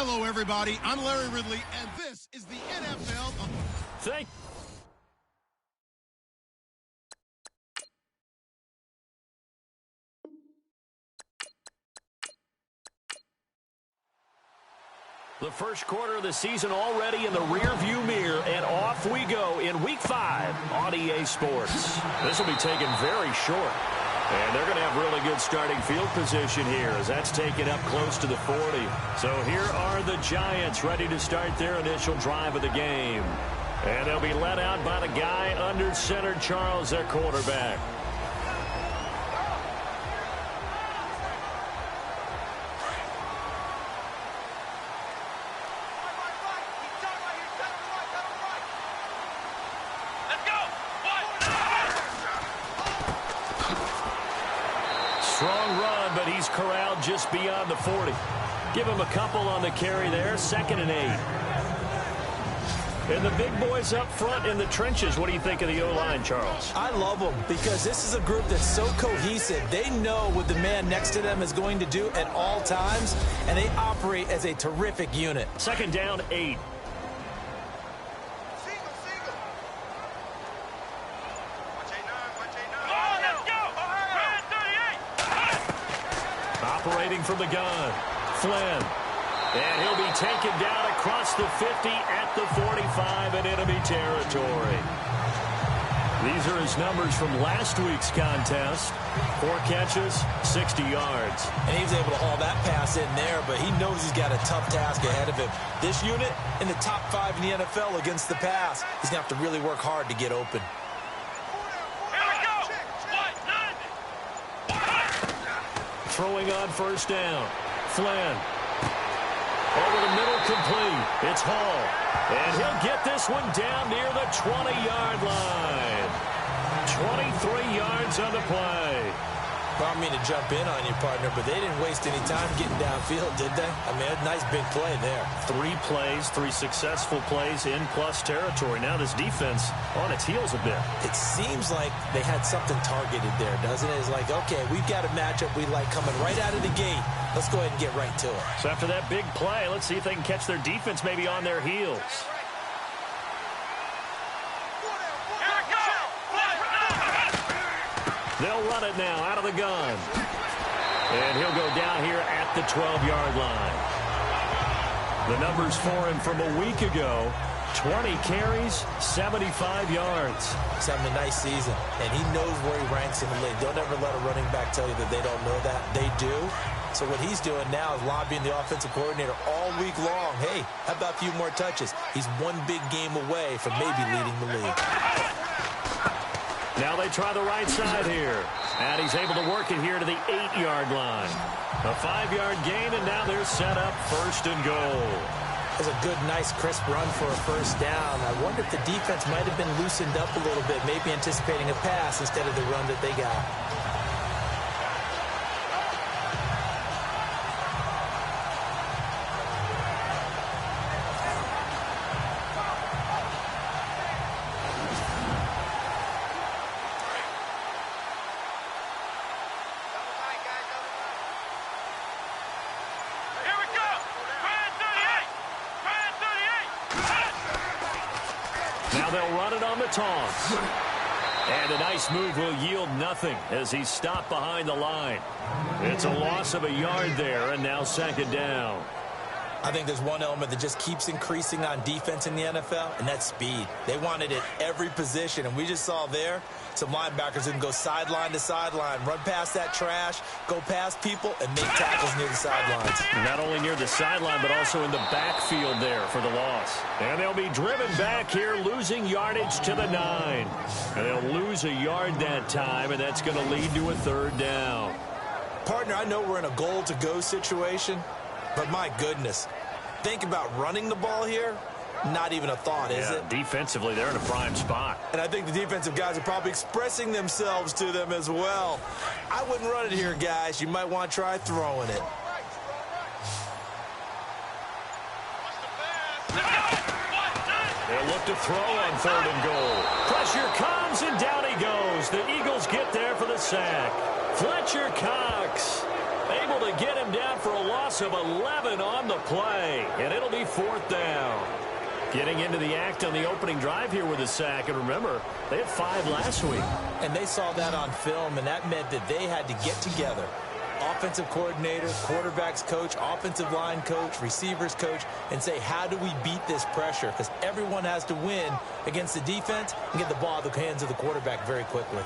Hello, everybody. I'm Larry Ridley, and this is the NFL. Thank The first quarter of the season already in the rearview mirror, and off we go in Week 5 on EA Sports. This will be taken very short, and they're going to have really good starting field position here as that's taken up close to the 40. So here are the Giants ready to start their initial drive of the game. And they'll be led out by the guy under center, Charles, their quarterback. Strong run, but he's corralled just beyond the 40. Give him a couple on the carry there, 2nd and 8. And the big boys up front in the trenches. What do you think of the O-line, Charles? I love them because this is a group that's so cohesive. They know what the man next to them is going to do at all times, and they operate as a terrific unit. 2nd down, 8. Operating from the gun, Flynn. And he'll be taken down across the 50 at the 45 in enemy territory. These are his numbers from last week's contest. 4 catches, 60 yards. And he was able to haul that pass in there, but he knows he's got a tough task ahead of him. This unit in the top 5 in the NFL against the pass. He's going to have to really work hard to get open. Throwing on 1st down. Flynn. Over the middle, complete. It's Hall. And he'll get this one down near the 20-yard line. 23 yards on the play. I don't mean to jump in on you, partner, but they didn't waste any time getting downfield, did they? I mean, a nice big play there. 3 plays, 3 successful plays in plus territory. Now this defense on its heels a bit. It seems like they had something targeted there, doesn't it? It's like, okay, we've got a matchup we like coming right out of the gate. Let's go ahead and get right to it. So after that big play, let's see if they can catch their defense maybe on their heels. They'll run it now out of the gun. And he'll go down here at the 12-yard line. The numbers for him from a week ago, 20 carries, 75 yards. He's having a nice season, and he knows where he ranks in the league. Don't ever let a running back tell you that they don't know that. They do. So what he's doing now is lobbying the offensive coordinator all week long. Hey, how about a few more touches? He's one big game away from maybe leading the league. Now they try the right side here. And he's able to work it here to the 8-yard line. A 5-yard gain, and now they're set up 1st and goal. That's a good, nice, crisp run for a 1st down. I wonder if the defense might have been loosened up a little bit, maybe anticipating a pass instead of the run that they got. They'll run it on the toss. And a nice move will yield nothing as he's stopped behind the line. It's a loss of a yard there, and now 2nd down. I think there's one element that just keeps increasing on defense in the NFL, and that's speed. They want it at every position, and we just saw there some linebackers who can go sideline to sideline, run past that trash, go past people, and make tackles near the sidelines. Not only near the sideline, but also in the backfield there for the loss. And they'll be driven back here, losing yardage to the 9. And they'll lose a yard that time, and that's going to lead to a 3rd down. Partner, I know we're in a goal-to-go situation, but my goodness, think about running the ball here. Not even a thought, is it? Defensively, they're in a prime spot. And I think the defensive guys are probably expressing themselves to them as well. I wouldn't run it here, guys. You might want to try throwing it. They'll look to throw on 3rd and goal. Pressure comes, and down he goes. The Eagles get there for the sack. Fletcher Cox. Able to get him down for a loss of 11 on the play. And it'll be 4th down. Getting into the act on the opening drive here with a sack. And remember, they had 5 last week. And they saw that on film, and that meant that they had to get together. Offensive coordinator, quarterbacks coach, offensive line coach, receivers coach, and say, how do we beat this pressure? Because everyone has to win against the defense and get the ball out of the hands of the quarterback very quickly.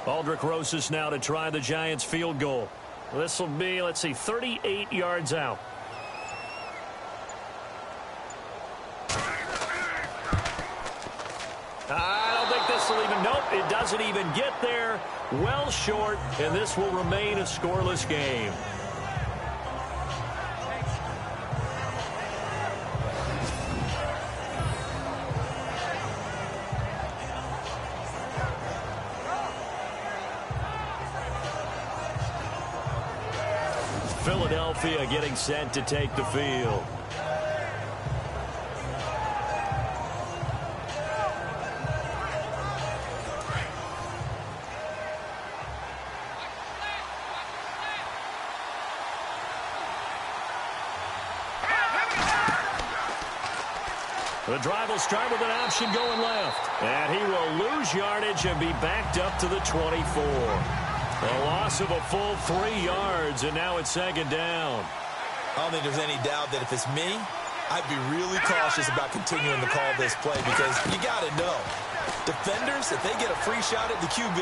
Aldrick Rosas now to try the Giants field goal. This will be, 38 yards out. I don't think this will even, nope, it doesn't even get there. Well short, and this will remain a scoreless game. Philadelphia getting set to take the field. The drive will start with an option going left. And he will lose yardage and be backed up to the 24. A loss of a full 3 yards, and now it's 2nd down. I don't think there's any doubt that if it's me, I'd be really cautious about continuing to call this play because you got to know, defenders, if they get a free shot at the QB,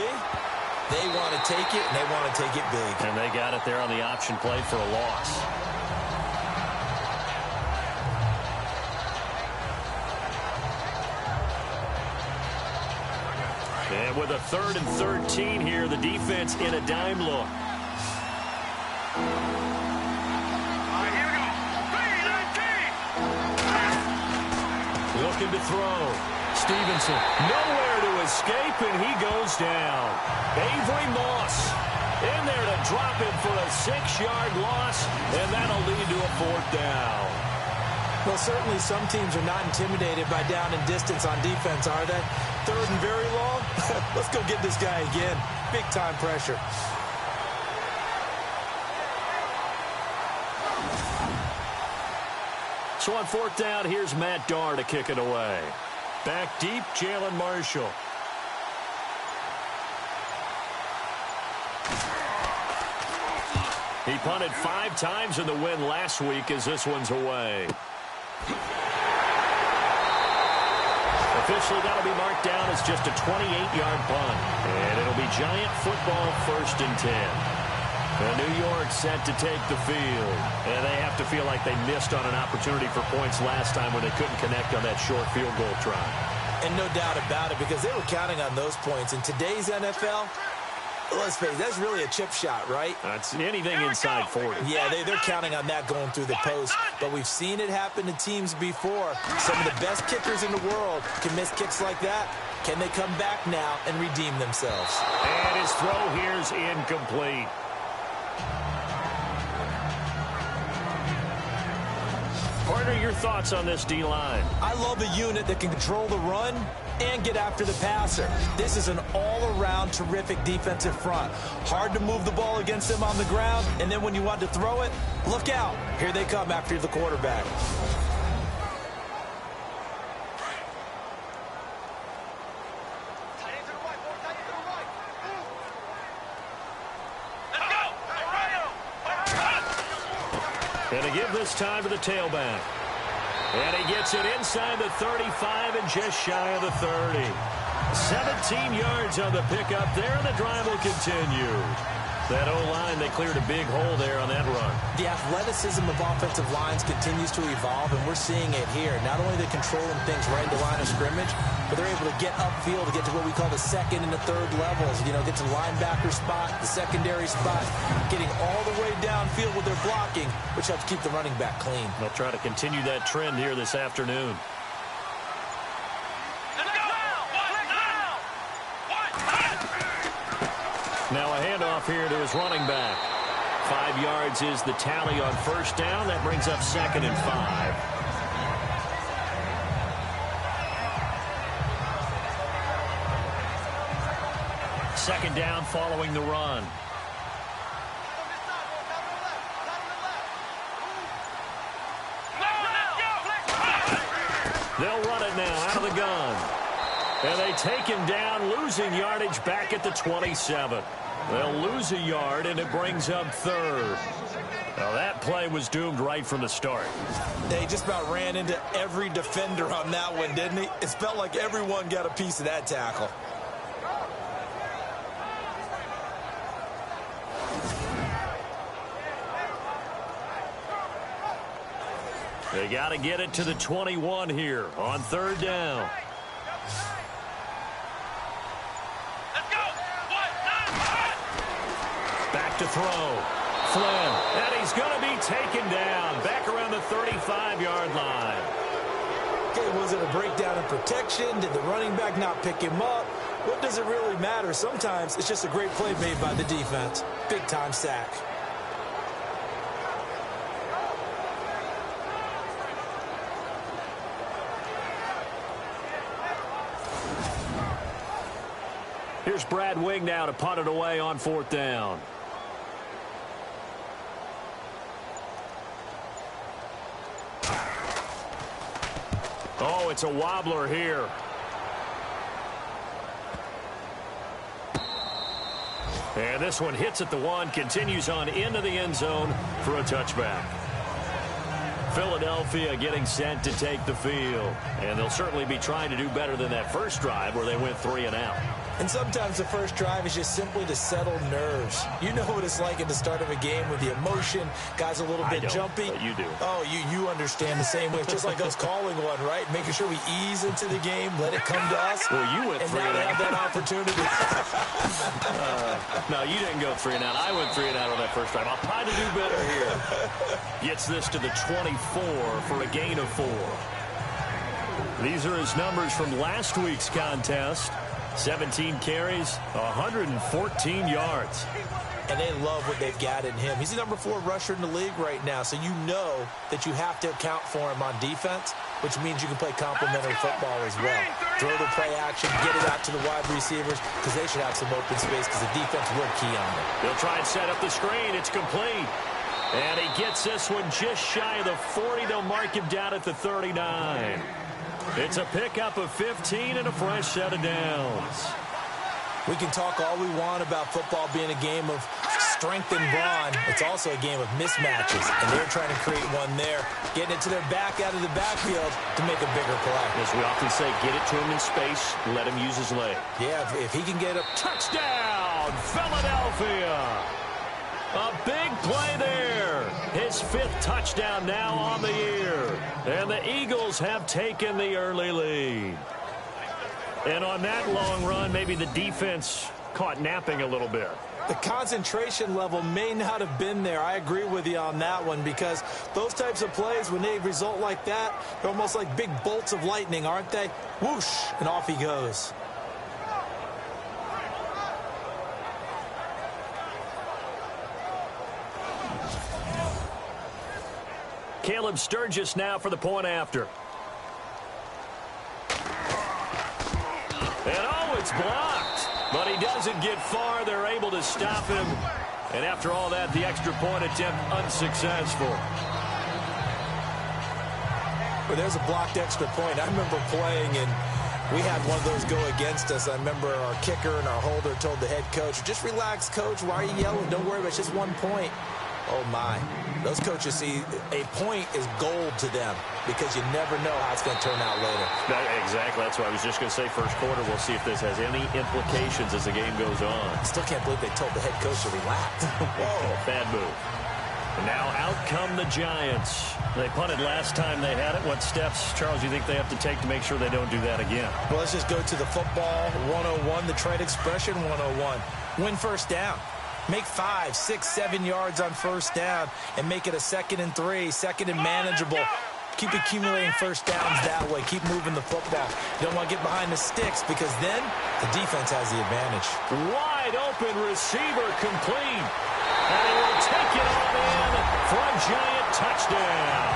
they want to take it, and they want to take it big. And they got it there on the option play for a loss. And with a 3rd and 13 here, the defense in a dime look. Looking to throw. Stevenson nowhere to escape, and he goes down. Avery Moss in there to drop him for a 6-yard loss, and that'll lead to a 4th down. Well, certainly some teams are not intimidated by down and distance on defense, are they? 3rd and very long? Let's go get this guy again. Big-time pressure. So on 4th down, here's Matt Darr to kick it away. Back deep, Jalen Marshall. He punted 5 times in the win last week as this one's away. Officially, that'll be marked down as just a 28-yard punt. And it'll be Giant football 1st and 10. And New York set to take the field. And they have to feel like they missed on an opportunity for points last time when they couldn't connect on that short field goal try. And no doubt about it, because they were counting on those points. In today's NFL, let's face it, that's really a chip shot, right? That's anything inside 40. Yeah, they're counting on that going through the post. But we've seen it happen to teams before. Some of the best kickers in the world can miss kicks like that. Can they come back now and redeem themselves? And his throw here's incomplete. Partner, your thoughts on this D-line? I love a unit that can control the run and get after the passer. This is an all-around terrific defensive front. Hard to move the ball against them on the ground, and then when you want to throw it, look out. Here they come after the quarterback. And to give this time to the tailback. And he gets it inside the 35 and just shy of the 30. 17 yards on the pickup there, and the drive will continue. That O-line, they cleared a big hole there on that run. The athleticism of offensive lines continues to evolve, and we're seeing it here. Not only are they controlling things right in the line of scrimmage, but they're able to get upfield to get to what we call the 2nd and the 3rd levels. You know, get to the linebacker spot, the secondary spot, getting all the way downfield with their blocking, which helps keep the running back clean. They'll try to continue that trend here this afternoon. Now a handoff here to his running back. 5 yards is the tally on 1st down. That brings up 2nd and 5. Second down following the run. And they take him down, losing yardage back at the 27. They'll lose a yard, and it brings up third. Now, that play was doomed right from the start. They just about ran into every defender on that one, didn't he? It felt like everyone got a piece of that tackle. They got to get it to the 21 here on third down. Let's go. Back to throw. Flynn, and he's going to be taken down back around the 35-yard line. Okay, was it a breakdown in protection? Did the running back not pick him up? What does it really matter? Sometimes it's just a great play made by the defense. Big-time sack. Here's Brad Wing now to punt it away on fourth down. Oh, it's a wobbler here. And this one hits at the one, continues on into the end zone for a touchback. Philadelphia getting set to take the field. And they'll certainly be trying to do better than that first drive where they went 3 and out. And sometimes the first drive is just simply to settle nerves. You know what it's like at the start of a game with the emotion. Guys a little bit jumpy. But you do. Oh, you understand the same way. It's just like us calling one, right? Making sure we ease into the game, let it come to us. Well, you went 3 and out. And now they have that opportunity. No, you didn't go 3 and out. I went 3 and out on that first drive. I'll try to do better here. Gets this to the 24 for a gain of 4. These are his numbers from last week's contest. 17 carries, 114 yards. And they love what they've got in him. He's the number 4 rusher in the league right now, so you know that you have to account for him on defense, which means you can play complementary football as well. Throw the play action, get it out to the wide receivers, because they should have some open space because the defense will key on them. They'll try and set up the screen. It's complete. And he gets this one just shy of the 40. They'll mark him down at the 39. It's a pickup of 15 and a fresh set of downs. We can talk all we want about football being a game of strength and brawn. It's also a game of mismatches, and they're trying to create one there, getting it to their back out of the backfield to make a bigger play. As we often say, get it to him in space, let him use his leg. Yeah, if he can get a touchdown, Philadelphia. A big play there. His 5th touchdown now on the year. And the Eagles have taken the early lead. And on that long run, maybe the defense caught napping a little bit. The concentration level may not have been there. I agree with you on that one because those types of plays, when they result like that, they're almost like big bolts of lightning, aren't they? Whoosh, and off he goes. Caleb Sturgis now for the point after. And oh, it's blocked. But he doesn't get far. They're able to stop him. And after all that, the extra point attempt unsuccessful. Well, there's a blocked extra point. I remember playing, and we had one of those go against us. I remember our kicker and our holder told the head coach, just relax, coach. Why are you yelling? Don't worry about it. It's just 1 point. Oh, my. Those coaches see a point is gold to them because you never know how it's going to turn out later. Exactly. That's what I was just going to say. First quarter, we'll see if this has any implications as the game goes on. I still can't believe they told the head coach to relax. Whoa, bad move. And now out come the Giants. They punted last time they had it. What steps, Charles, do you think they have to take to make sure they don't do that again? Well, let's just go to the football 101, the trade expression 101. Win first down. Make 5, 6, 7 yards on first down and make it a 2nd and 3, 2nd and manageable. Keep accumulating first downs that way. Keep moving the football. You don't want to get behind the sticks because then the defense has the advantage. Wide open receiver complete. And he will take it on in for a Giant touchdown.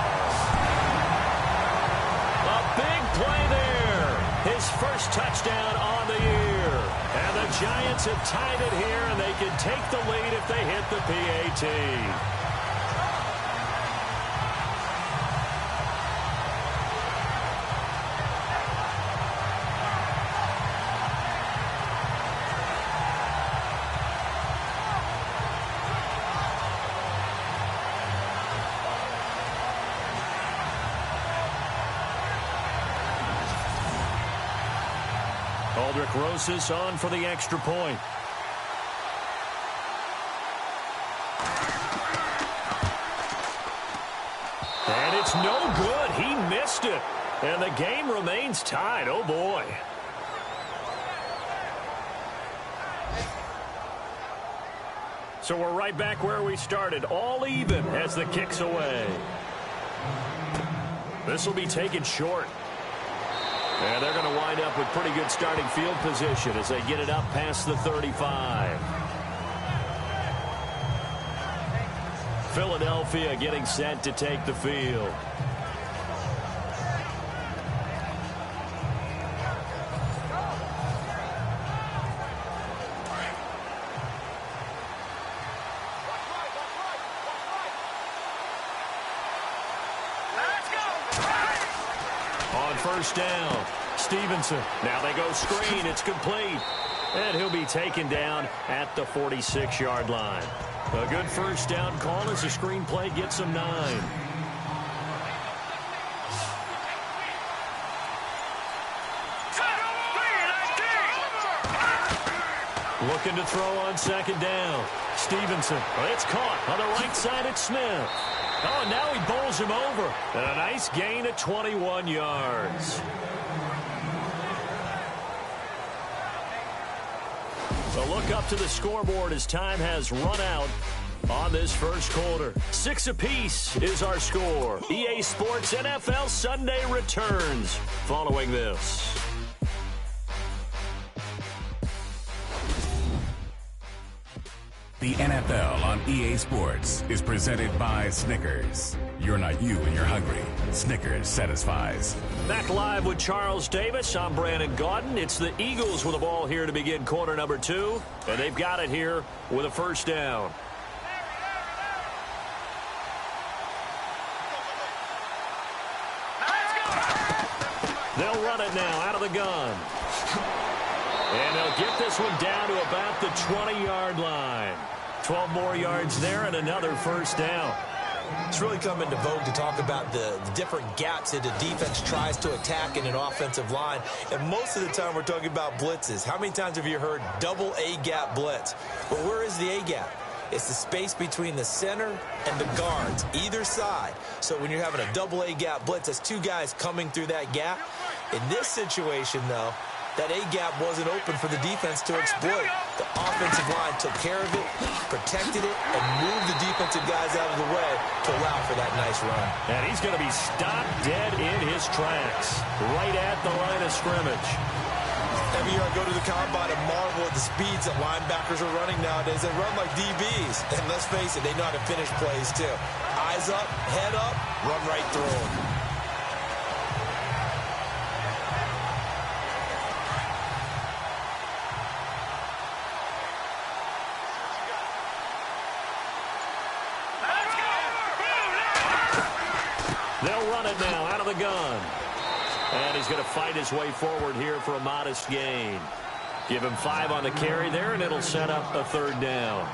A big play there. His first touchdown on the year. And the Giants have tied it here, and they can take the lead if they hit the PAT. Aldrick Rosas on for the extra point. And it's no good. He missed it. And the game remains tied. Oh, boy. So we're right back where we started. All even as the kick's away. This will be taken short. And they're going to wind up with pretty good starting field position as they get it up past the 35. Philadelphia getting set to take the field. On first down, Stevenson. Now they go screen. It's complete. And he'll be taken down at the 46-yard line. A good first down call as the screen play gets him 9. Looking to throw on second down. Stevenson. It's caught on the right side at Smith. Oh, and now he bowls him over. And a nice gain of 21 yards. A look up to the scoreboard as time has run out on this first quarter. 6 apiece is our score. EA Sports NFL Sunday returns following this. The NFL on EA Sports is presented by Snickers. You're not you when you're hungry. Snickers satisfies. Back live with Charles Davis. I'm Brandon Gaudin. It's the Eagles with the ball here to begin quarter number 2. And they've got it here with a first down. They'll run it now out of the gun. And they'll get this one down to about the 20-yard line. 12 more yards there and another first down. It's really come into vogue to talk about the different gaps that a defense tries to attack in an offensive line. And most of the time we're talking about blitzes. How many times have you heard double A-gap blitz? But where is the A-gap? It's the space between the center and the guards, either side. So when you're having a double A-gap blitz, that's 2 guys coming through that gap. In this situation, though, that A-gap wasn't open for the defense to exploit. The offensive line took care of it, protected it, and moved the defensive guys out of the way to allow for that nice run. And he's going to be stopped dead in his tracks, right at the line of scrimmage. Every year I go to the combine and marvel at the speeds that linebackers are running nowadays. They run like DBs. And let's face it, they know how to finish plays too. Eyes up, head up, run right through them. They'll run it now out of the gun. And he's going to fight his way forward here for a modest gain. Give him 5 on the carry there, and it'll set up a third down.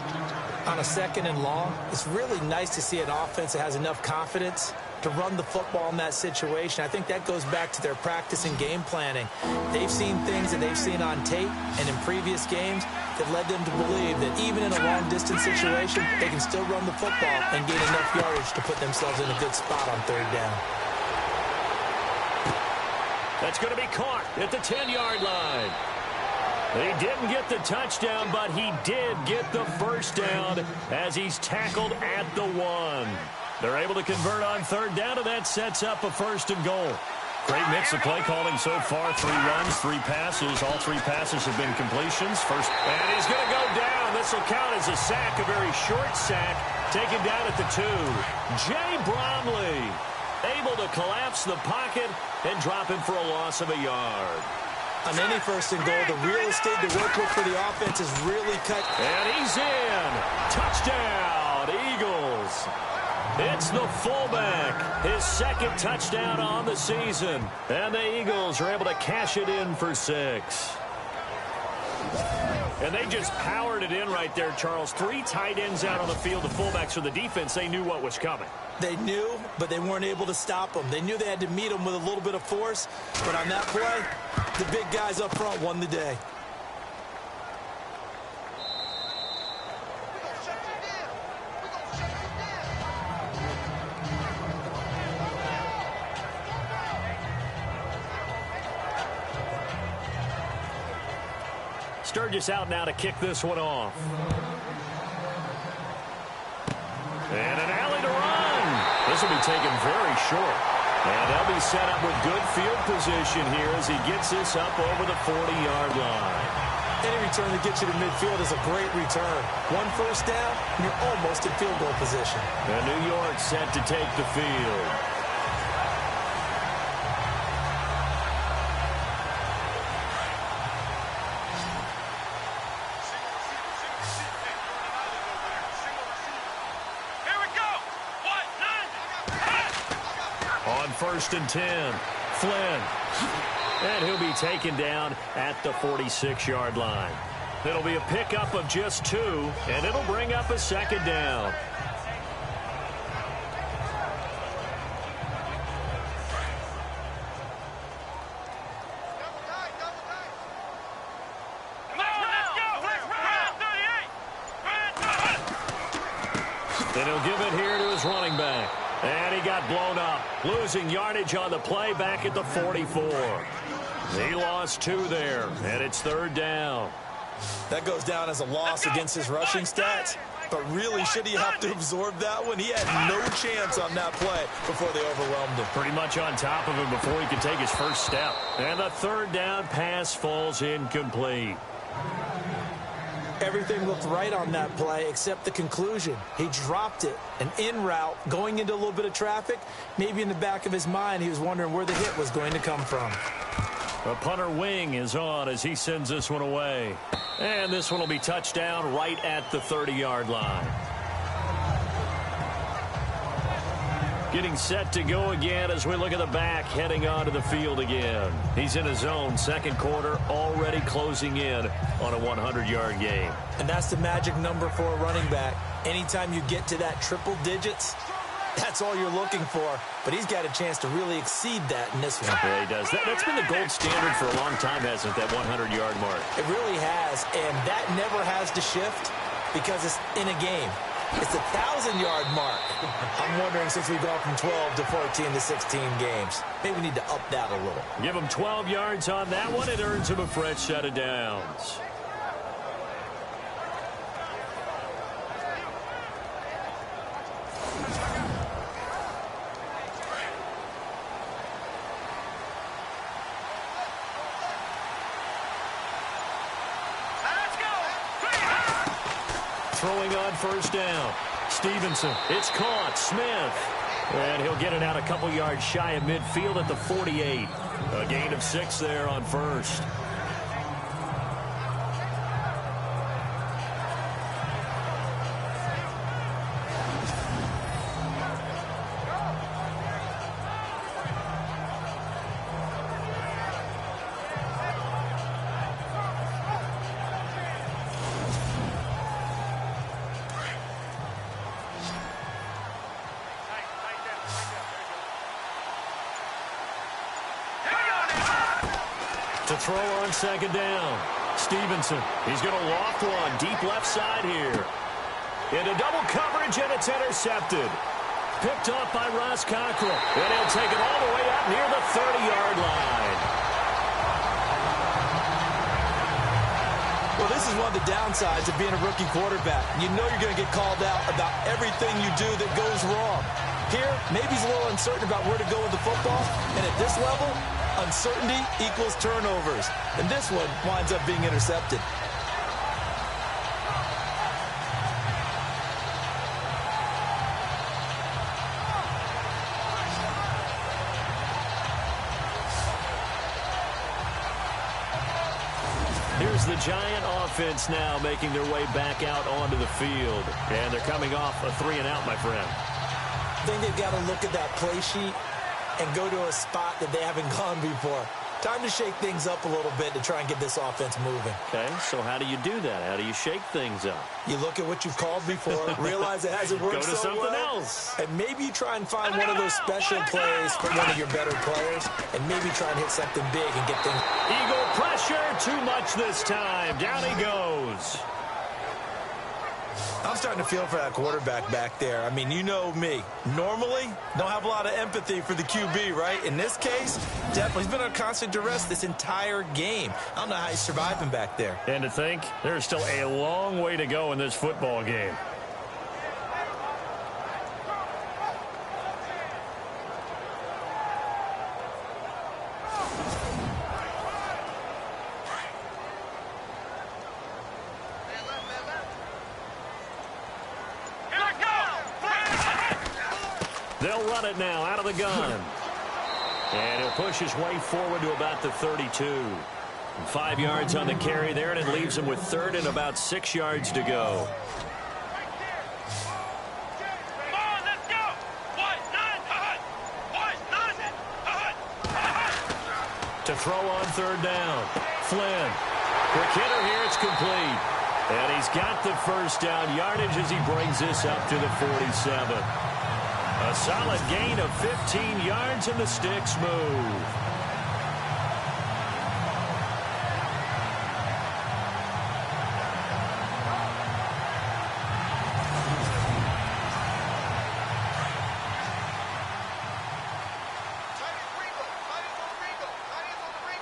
On a second and long, it's really nice to see an offense that has enough confidence to run the football in that situation. I think that goes back to their practice and game planning. They've seen things that they've seen on tape and in previous games that led them to believe that even in a long-distance situation, they can still run the football and gain enough yardage to put themselves in a good spot on third down. That's going to be caught at the 10-yard line. He didn't get the touchdown, but he did get the first down as he's tackled at the 1. They're able to convert on third down, and that sets up a first and goal. Great mix of play calling so far. 3 runs, 3 passes. All 3 passes have been completions. And he's going to go down. This will count as a sack, a very short sack. Taken down at the 2. Jay Bromley able to collapse the pocket and drop him for a loss of a yard. On any first and goal, the real estate to work with for the offense is really cut. And he's in. Touchdown, Eagles. It's the fullback, his second touchdown on the season. And the Eagles are able to cash it in for 6. And they just powered it in right there, Charles. 3 tight ends out on the field, the fullbacks for the defense. They knew what was coming. They knew, but they weren't able to stop them. They knew they had to meet them with a little bit of force, but on that play, the big guys up front won the day. Sturgis out now to kick this one off. And an alley to run. This will be taken very short. And they'll be set up with good field position here as he gets this up over the 40-yard line. Any return that gets you to midfield is a great return. 1 first down, and you're almost in field goal position. And New York set to take the field. First and 10. Flynn. And he'll be taken down at the 46-yard line. It'll be a pickup of just 2, and it'll bring up a second down. Then he'll give it here to his running back. And he got blown up, losing yardage on the play back at the 44. He lost 2 there, and it's 3rd down. That goes down as a loss against his rushing stats, but really, should he have to absorb that one? He had no chance on that play before they overwhelmed him. Pretty much on top of him before he could take his first step. And the 3rd down pass falls incomplete. Everything looked right on that play except the conclusion. He dropped it, an in route, going into a little bit of traffic. Maybe in the back of his mind, he was wondering where the hit was going to come from. The punter wing is on as he sends this one away. And this one will be touchdown right at the 30-yard line. Getting set to go again as we look at the back heading onto the field again. He's in his own second quarter, already closing in on a 100-yard game. And that's the magic number for a running back. Anytime you get to that triple digits, that's all you're looking for. But he's got a chance to really exceed that in this one. Yeah, he does. That's been the gold standard for a long time, hasn't it, that 100-yard mark? It really has, and that never has to shift because it's in a game. It's a 1,000-yard mark. I'm wondering, since we've gone from 12 to 14 to 16 games, maybe we need to up that a little. Give him 12 yards on that one. It earns him a fresh set of downs. Throwing on first down. Stevenson. It's caught. Smith. And he'll get it out a couple yards shy of midfield at the 48. A gain of 6 there on first. To throw on second down. Stevenson. He's going to loft one deep left side here. Into double coverage, and it's intercepted. Picked off by Ross Cockrell. And he'll take it all the way up near the 30-yard line. Well, this is one of the downsides of being a rookie quarterback. You know you're going to get called out about everything you do that goes wrong. Here, maybe he's a little uncertain about where to go with the football. And at this level, uncertainty equals turnovers. And this one winds up being intercepted. Here's the Giant offense now making their way back out onto the field. And they're coming off a 3-and-out, my friend. I think they've got to look at that play sheet and go to a spot that they haven't gone before. Time to shake things up a little bit to try and get this offense moving. Okay, so how do you do that? How do you shake things up? You look at what you've called before, realize it hasn't worked Go to so something well, else. and maybe you try and find one of those special plays from one of your better players, and maybe try and hit something big and get things. Eagle pressure, too much this time. Down he goes. I'm starting to feel for that quarterback back there. I mean, you know me. Normally, don't have a lot of empathy for the QB, right? In this case, definitely. He's been under constant duress this entire game. I don't know how he's surviving back there. And to think, there's still a long way to go in this football game. They'll run it now out of the gun. And he'll push his way forward to about the 32. 5 yards on the carry there, and it leaves him with third and about 6 yards to go. Come on, let's go! To throw on third down. Flynn. Quick hitter here, it's complete. And he's got the first down yardage as he brings this up to the 47. A solid gain of 15 yards, and the sticks move.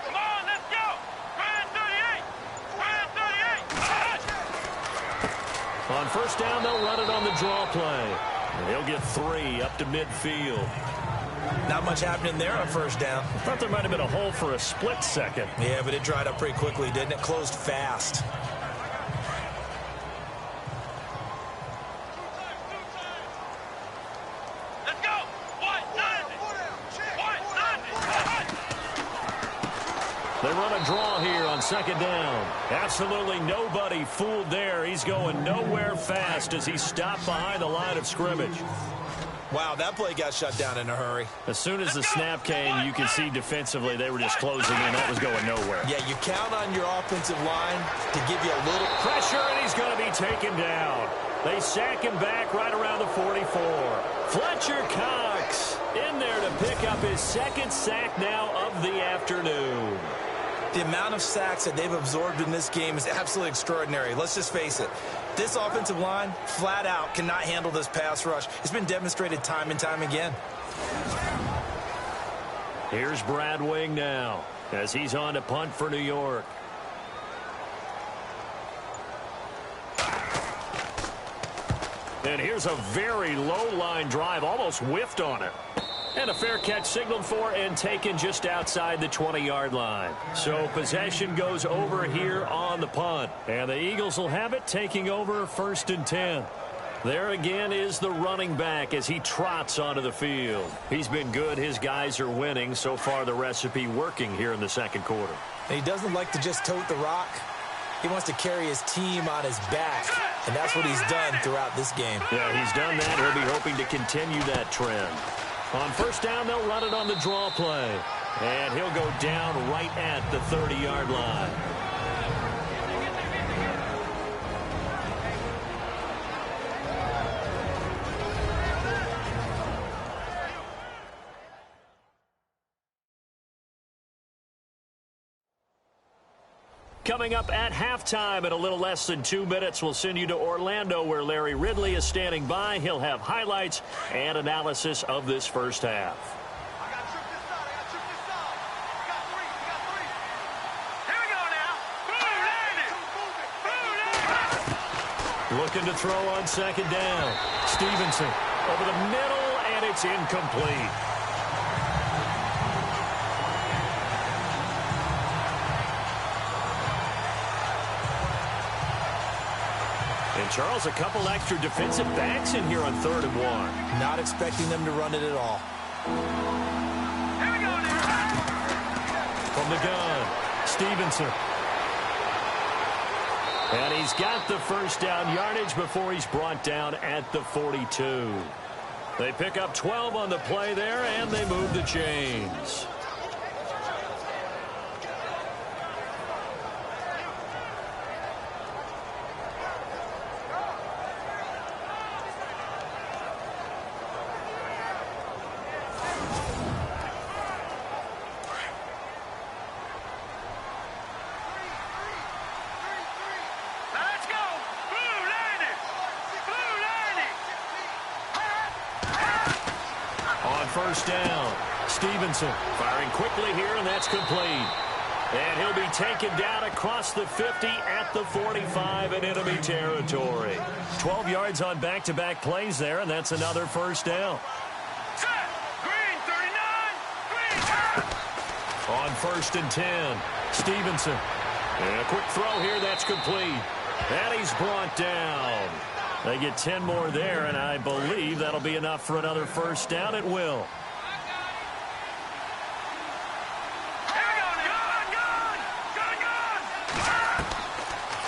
Come on, let's go! Ryan 38! Ryan 38! On first down, they'll run it on the draw play. And he'll get 3 up to midfield. Not much happening there on first down. I thought there might have been a hole for a split second. Yeah, but it dried up pretty quickly, didn't it? Closed fast. Let's go! They run a draw here on second down. Absolutely nobody fooled there. He's going nowhere fast as he stopped behind the line of scrimmage. Wow, that play got shut down in a hurry. As soon as the snap came, you can see defensively they were just closing in. That was going nowhere. Yeah, you count on your offensive line to give you a little Pressure, and he's going to be taken down. They sack him back right around the 44. Fletcher Cox in there to pick up his second sack now of the afternoon. The amount of sacks that they've absorbed in this game is absolutely extraordinary. Let's just face it. This offensive line, flat out, cannot handle this pass rush. It's been demonstrated time and time again. Here's Brad Wing now as he's on to punt for New York. And here's a very low-line drive, almost whiffed on it. And a fair catch signaled for and taken just outside the 20-yard line. So possession goes over here on the punt. And the Eagles will have it, taking over 1st and 10. There again is the running back as he trots onto the field. He's been good. His guys are winning. So far, the recipe working here in the second quarter. And he doesn't like to just tote the rock. He wants to carry his team on his back. And that's what he's done throughout this game. Yeah, he's done that. He'll be hoping to continue that trend. On first down, they'll run it on the draw play. And he'll go down right at the 30-yard line. Coming up at halftime in a little less than 2 minutes, we'll send you to Orlando where Larry Ridley is standing by. He'll have highlights and analysis of this first half. Looking to throw on second down. Stevenson over the middle, and it's incomplete. And, Charles, a couple extra defensive backs in here on 3rd and 1. Not expecting them to run it at all. From the gun, Stevenson. And he's got the first down yardage before he's brought down at the 42. They pick up 12 on the play there, and they move the chains. first down. Stevenson firing quickly here, and that's complete. And he'll be taken down across the 50 at the 45 in enemy territory. 12 yards on back-to-back plays there, and that's another first down. Set. Green 39. Green. On 1st and 10, Stevenson. And a quick throw here, that's complete. And he's brought down. They get 10 more there, and I believe that'll be enough for another first down. It will.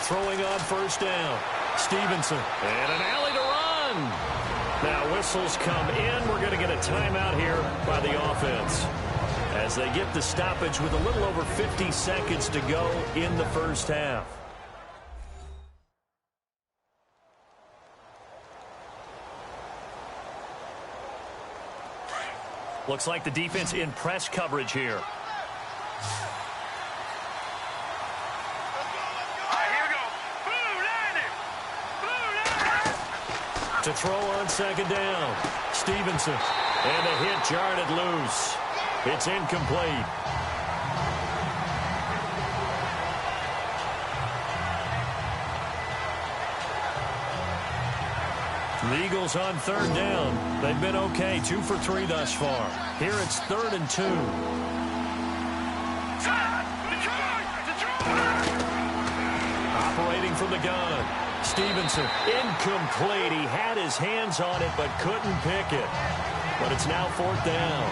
Throwing on first down. Stevenson. And an alley to run. Now whistles come in. We're going to get a timeout here by the offense, as they get the stoppage with a little over 50 seconds to go in the first half. Looks like the defense in press coverage here. To throw on second down. Stevenson. And a hit jarred it loose. It's incomplete. The Eagles on third down. They've been okay. 2 for 3 thus far. Here it's 3rd and 2. Operating from the gun. Stevenson, incomplete. He had his hands on it but couldn't pick it. But it's now 4th down.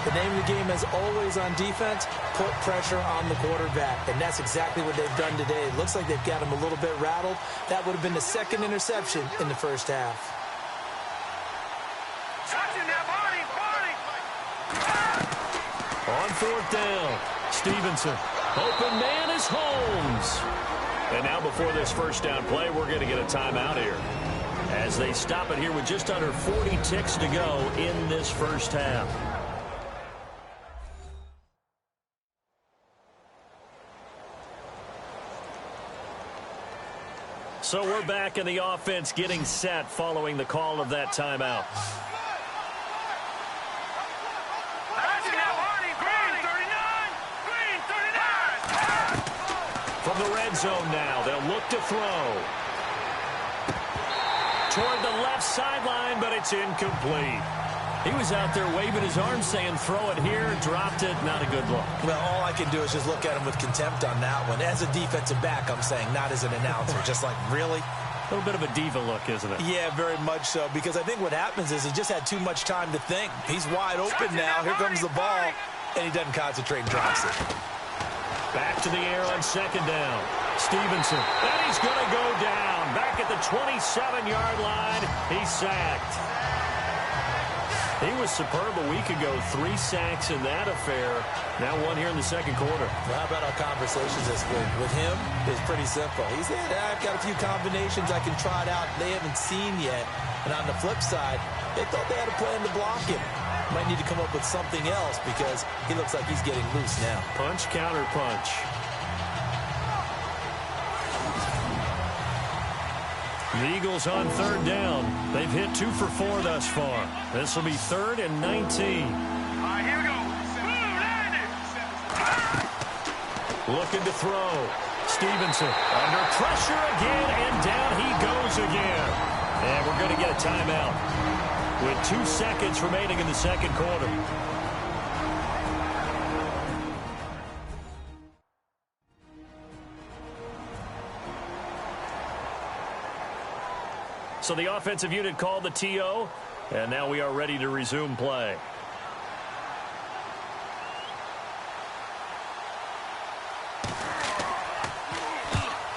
The name of the game is always on defense, put pressure on the quarterback. And that's exactly what they've done today. It looks like they've got him a little bit rattled. That would have been the 2nd interception in the first half. On 4th down, Stevenson. Open man is Holmes. And now before this first down play, we're going to get a timeout here, as they stop it here with just under 40 ticks to go in this first half. So we're back in the offense getting set following the call of that timeout. From the red zone now, they'll look to throw. Toward the left sideline, but it's incomplete. He was out there waving his arms saying, throw it here, dropped it, not a good look. Well, all I can do is just look at him with contempt on that one. As a defensive back, I'm saying, not as an announcer. Just like, really? A little bit of a diva look, isn't it? Yeah, very much so, because I think what happens is he just had too much time to think. He's wide open now. Here comes the ball, and he doesn't concentrate and drops it. Back to the air on second down. Stevenson. And he's going to go down. Back at the 27-yard line. He's sacked. He was superb a week ago. 3 sacks in that affair. Now 1 here in the second quarter. Well, how about our conversations this week? With him, it's pretty simple. He said, I've got a few combinations I can try it out they haven't seen yet. And on the flip side, they thought they had a plan to block him. Might need to come up with something else because he looks like he's getting loose now. Punch, counter punch. The Eagles on third down. They've hit 2 for 4 thus far. This will be 3rd and 19. Here we go. Looking to throw. Stevenson under pressure again, and down he goes again. And we're going to get a timeout with 2 seconds remaining in the second quarter. So the offensive unit called the TO, and now we are ready to resume play.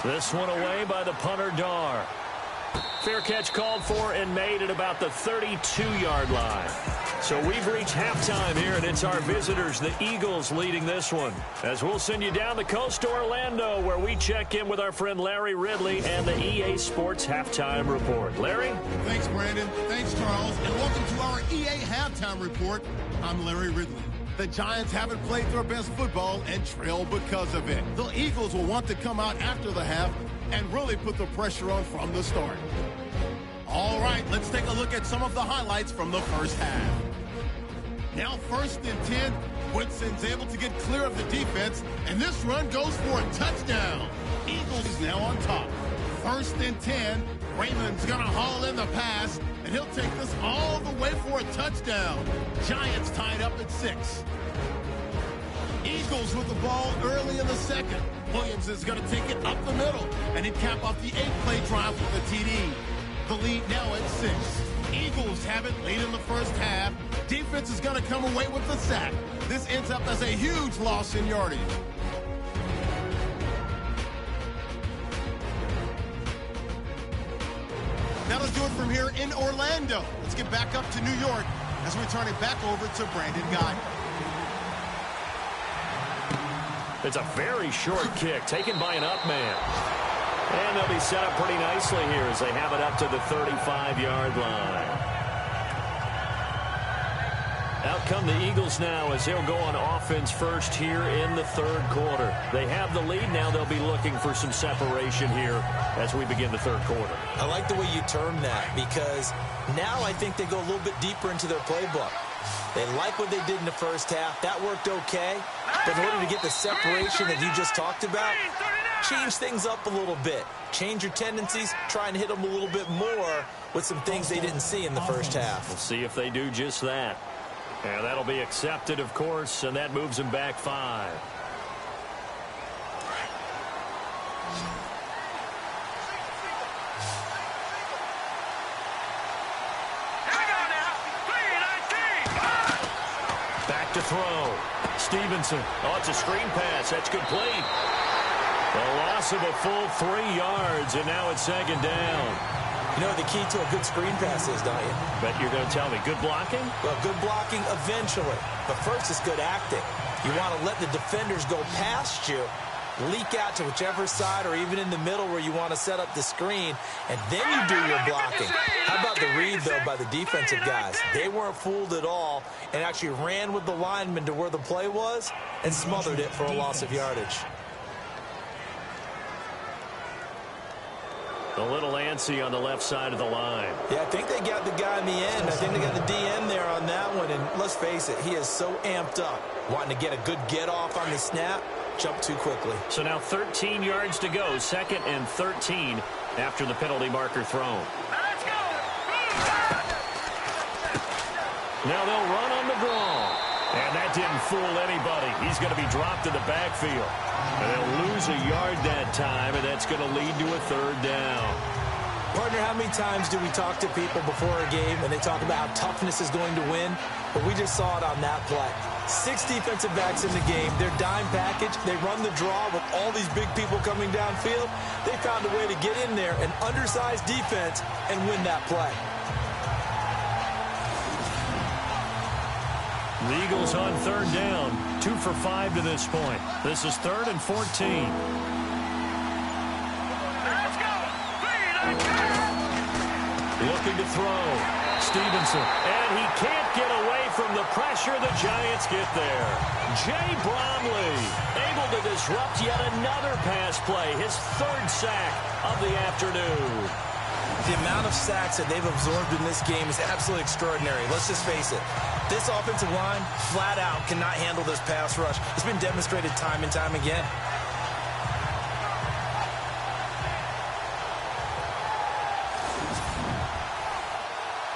This one away by the punter, Dar. Fair catch called for and made at about the 32-yard line. So we've reached halftime here, and it's our visitors, the Eagles, leading this one. As we'll send you down the coast to Orlando, where we check in with our friend Larry Ridley and the EA Sports Halftime Report. Larry? Thanks, Brandon. Thanks, Charles. And welcome to our EA Halftime Report. I'm Larry Ridley. The Giants haven't played their best football and trail because of it. The Eagles will want to come out after the half and really put the pressure on from the start. All right, let's take a look at some of the highlights from the first half. Now 1st and 10. Woodson's able to get clear of the defense, and this run goes for a touchdown. Eagles is now on top. 1st and 10. Raymond's going to haul in the pass, and he'll take this all the way for a touchdown. Giants tied up at 6. Eagles with the ball early in the second. Williams is going to take it up the middle, and he'd cap off the 8-play drive with a TD. The lead now at 6. Eagles have it late in the first half. Defense is going to come away with the sack. This ends up as a huge loss in yardage. That'll do it from here in Orlando. Let's get back up to New York as we turn it back over to Brandon Guy. It's a very short kick taken by an up man. And they'll be set up pretty nicely here as they have it up to the 35-yard line. Out come the Eagles now as they'll go on offense first here in the third quarter. They have the lead now. They'll be looking for some separation here as we begin the third quarter. I like the way you term that because now I think they go a little bit deeper into their playbook. They like what they did in the first half. That worked okay. But in order to get the separation that you just talked about, change things up a little bit. Change your tendencies. Try and hit them a little bit more with some things they didn't see in the first half. We'll see if they do just that. And that'll be accepted, of course, and that moves them back 5. Back to throw. Stevenson. Oh, it's a screen pass. That's complete. A loss of a full 3 yards, and now it's 2nd down. You know what the key to a good screen pass is, don't you? But you're going to tell me, good blocking? Well, good blocking eventually. But first is good acting. You want to let the defenders go past you, leak out to whichever side or even in the middle where you want to set up the screen, and then you do your blocking. How about the read, though, by the defensive guys? They weren't fooled at all and actually ran with the lineman to where the play was and smothered it for a loss of yardage. A little antsy on the left side of the line. Yeah, I think they got the guy in the end. I think they got the DN there on that one. And let's face it, he is so amped up, wanting to get a good get-off on the snap, jump too quickly. So now 13 yards to go, 2nd and 13 after the penalty marker thrown. Let's go! Now they'll run on the draw. And that didn't fool anybody. He's going to be dropped in the backfield. And they'll lose a yard that time, and that's going to lead to a 3rd down. Partner, how many times do we talk to people before a game and they talk about how toughness is going to win? But we just saw it on that play. 6 defensive backs in the game. Their dime package, they run the draw with all these big people coming downfield. They found a way to get in there, an undersized defense, and win that play. The Eagles on 3rd down, 2 for 5 to this point. This is 3rd and 14. Let's go! Looking to throw. Stevenson. And he can't get away from the pressure. The Giants get there. Jay Bromley able to disrupt yet another pass play. His 3rd sack of the afternoon. The amount of sacks that they've absorbed in this game is absolutely extraordinary. Let's just face it. This offensive line, flat out, cannot handle this pass rush. It's been demonstrated time and time again.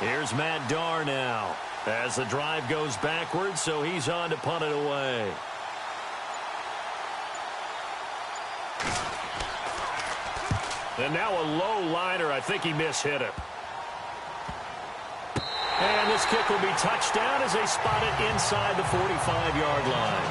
Here's Matt Darr now as the drive goes backwards, so he's on to punt it away. And now a low liner. I think he mishit it. And this kick will be touched down as they spot it inside the 45-yard line.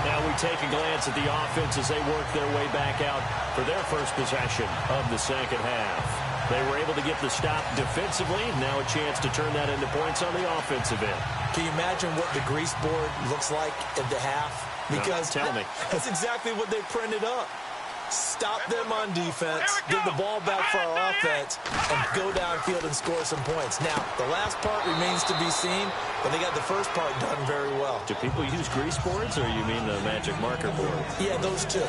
Now we take a glance at the offense as they work their way back out for their first possession of the 2nd half. They were able to get the stop defensively. Now a chance to turn that into points on the offensive end. Can you imagine what the grease board looks like at the half? Because tell me. That's exactly what they printed up. Stop them on defense, get the ball back for our offense, and go downfield and score some points. Now, the last part remains to be seen, but they got the first part done very well. Do people use grease boards, or you mean the magic marker board? Yeah, those two.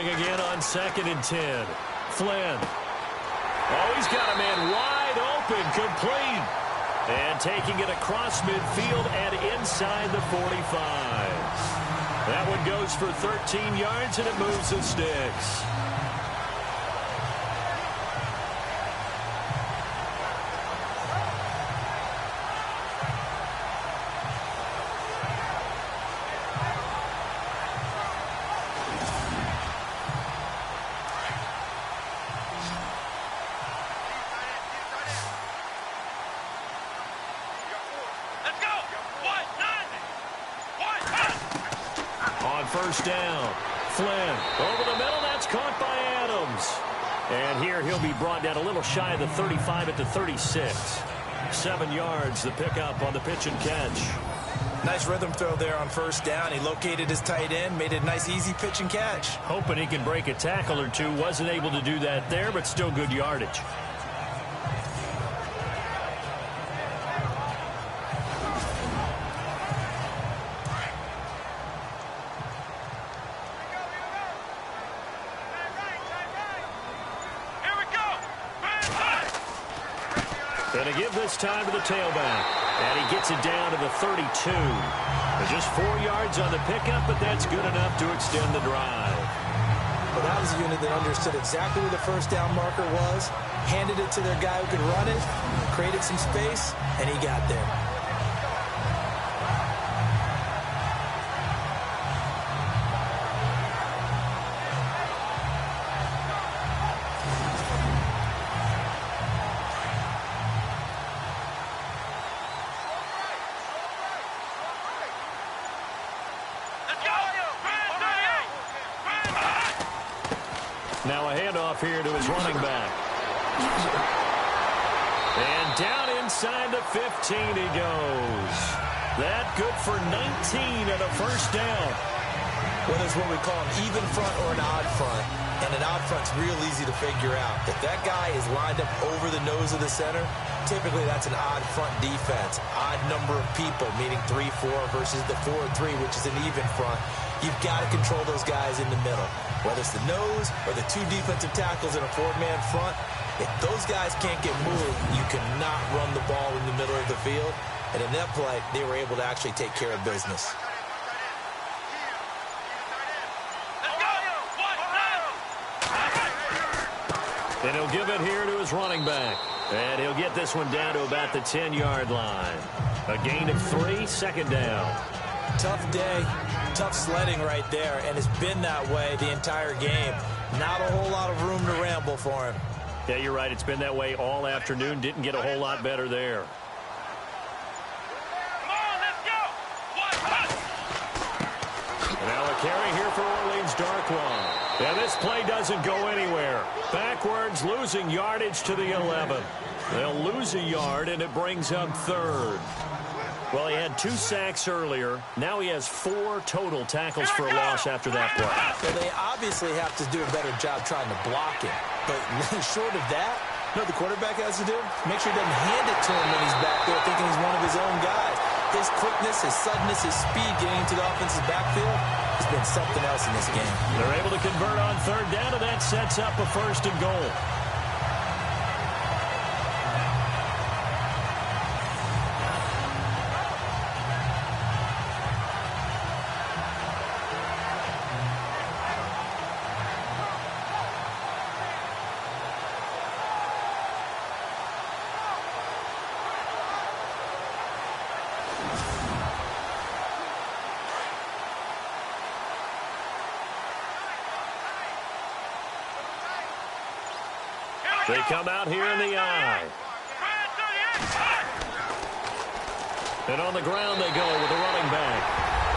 going again on 2nd and 10. Flynn. Oh, he's got a man wide open, complete. And taking it across midfield and inside the 45. That one goes for 13 yards, and it moves the sticks. First down. Flynn over the middle. That's caught by Adams. And here he'll be brought down a little shy of the 35 at the 36. 7 yards, the pickup on the pitch and catch. Nice rhythm throw there on first down. He located his tight end, made it a nice easy pitch and catch. Hoping he can break a tackle or two. Wasn't able to do that there, but still good yardage. Going to give this time to the tailback. And he gets it down to the 32. Just 4 yards on the pickup, but that's good enough to extend the drive. Well, that was a unit that understood exactly where the first down marker was, handed it to their guy who could run it, created some space, and he got there. Now a handoff here to his running back. And down inside the 15 he goes. That good for 19 and a first down. Whether it's what we call an even front or an odd front, and an odd front's real easy to figure out. If that guy is lined up over the nose of the center, typically that's an odd front defense. Odd number of people, meaning 3-4 versus the 4-3, which is an even front. You've got to control those guys in the middle. Whether it's the nose or the 2 defensive tackles in a 4-man front, if those guys can't get moved, you cannot run the ball in the middle of the field. And in that play, they were able to actually take care of business. And he'll give it here to his running back. And he'll get this one down to about the 10-yard line. A gain of 3, second down. Tough day, tough sledding right there, and it's been that way the entire game. Not a whole lot of room to ramble for him. Yeah, you're right. It's been that way all afternoon. Didn't get a whole lot better there. Now a carry here for Orleans Darkwa. And this play doesn't go anywhere. Backwards, losing yardage to the 11. They'll lose a yard, and it brings up third. Well, he had 2 sacks earlier. Now he has 4 total tackles for a loss after that play. Well, they obviously have to do a better job trying to block him. But short of that, you know what the quarterback has to do? Make sure he doesn't hand it to him when he's back there thinking he's one of his own guys. His quickness, his suddenness, his speed getting into the offensive backfield has been something else in this game. They're able to convert on third down, and that sets up a 1st and goal. They come out here in the eye. And on the ground they go with the running back.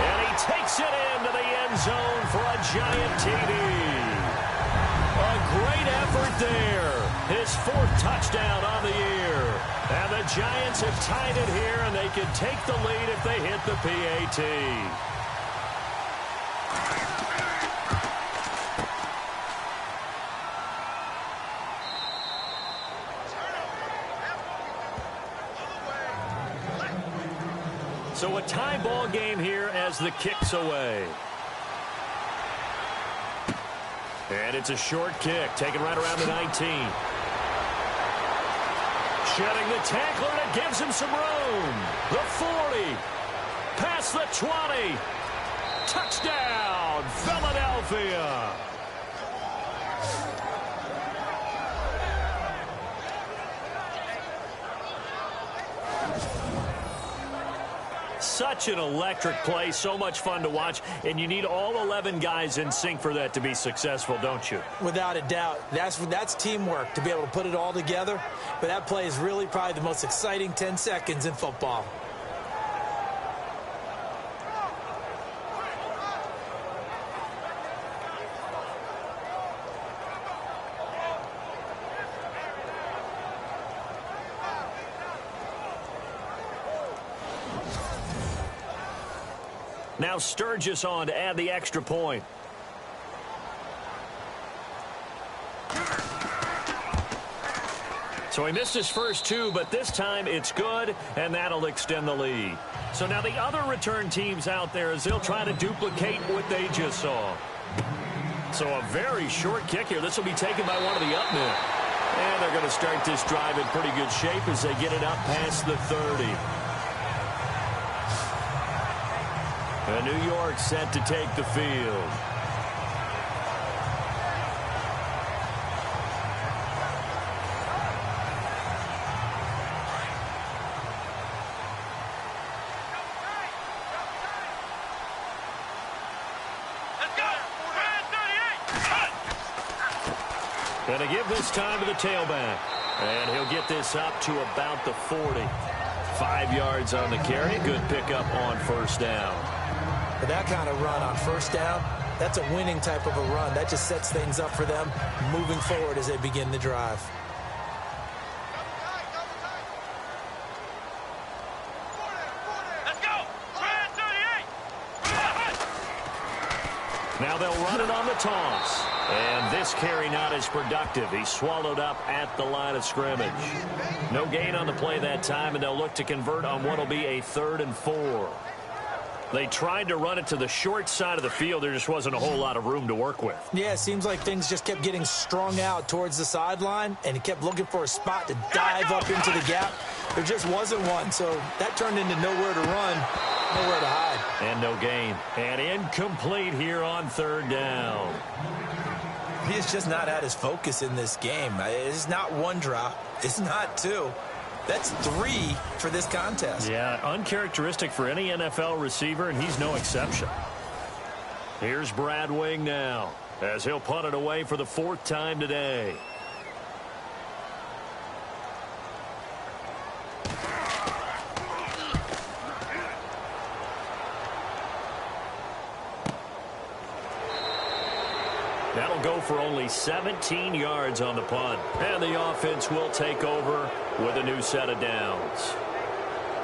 And he takes it into the end zone for a giant TD. A great effort there. His 4th touchdown on the year. And the Giants have tied it here, and they can take the lead if they hit the PAT. So a tie ball game here as the kick's away. And it's a short kick, taken right around the 19. Shedding the tackler, and it gives him some room. The 40. Past the 20. Touchdown, Philadelphia. Such an electric play, so much fun to watch, and you need all 11 guys in sync for that to be successful, don't you? Without a doubt. That's teamwork to be able to put it all together, but that play is really probably the most exciting 10 seconds in football. Now Sturgis on to add the extra point. So he missed his first two, but this time it's good, and that'll extend the lead. So now the other return teams out there as they'll try to duplicate what they just saw. So a very short kick here. This will be taken by one of the up men. And they're going to start this drive in pretty good shape as they get it up past the 30. And New York set to take the field. Let's go. Red 38. Going to give this time to the tailback. And he'll get this up to about the 40. 5 yards on the carry. Good pickup on first down. But that kind of run on first down, that's a winning type of a run. That just sets things up for them moving forward as they begin the drive. Let's go. Red 38. Now they'll run it on the toss. And this carry not as productive. He's swallowed up at the line of scrimmage. No gain on the play that time, and they'll look to convert on what will be a 3rd and 4. They tried to run it to the short side of the field. There just wasn't a whole lot of room to work with. Yeah, it seems like things just kept getting strung out towards the sideline, and he kept looking for a spot to dive up into the gap. There just wasn't one, so that turned into nowhere to run, nowhere to hide. And no gain. And incomplete here on 3rd down. He has just not had his focus in this game. It's not one drop. It's not two. That's 3 for this contest. Yeah, uncharacteristic for any NFL receiver, and he's no exception. Here's Brad Wing now, as he'll punt it away for the 4th time today. That'll go for only 17 yards on the punt. And the offense will take over with a new set of downs.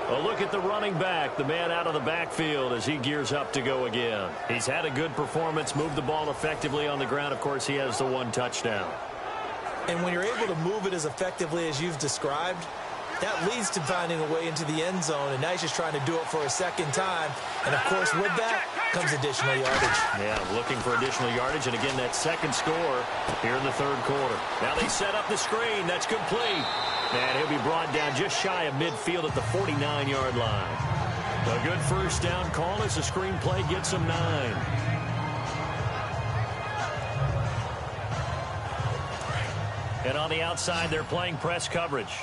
A look at the running back, the man out of the backfield as he gears up to go again. He's had a good performance, moved the ball effectively on the ground. Of course, he has the 1 touchdown. And when you're able to move it as effectively as you've described, that leads to finding a way into the end zone, and now he's just trying to do it for a second time. And, of course, with that comes additional yardage. Yeah, looking for additional yardage, and again, that second score here in the 3rd quarter. Now they set up the screen. That's complete. And he'll be brought down just shy of midfield at the 49-yard line. A good first down call as the screen play gets him 9. And on the outside, they're playing press coverage.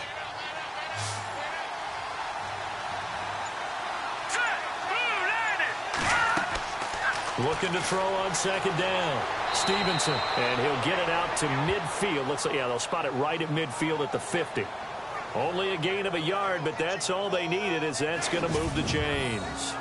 Looking to throw on 2nd down. Stevenson, and he'll get it out to midfield. Looks like, yeah, they'll spot it right at midfield at the 50. Only a gain of a yard, but that's all they needed, as that's going to move the chains.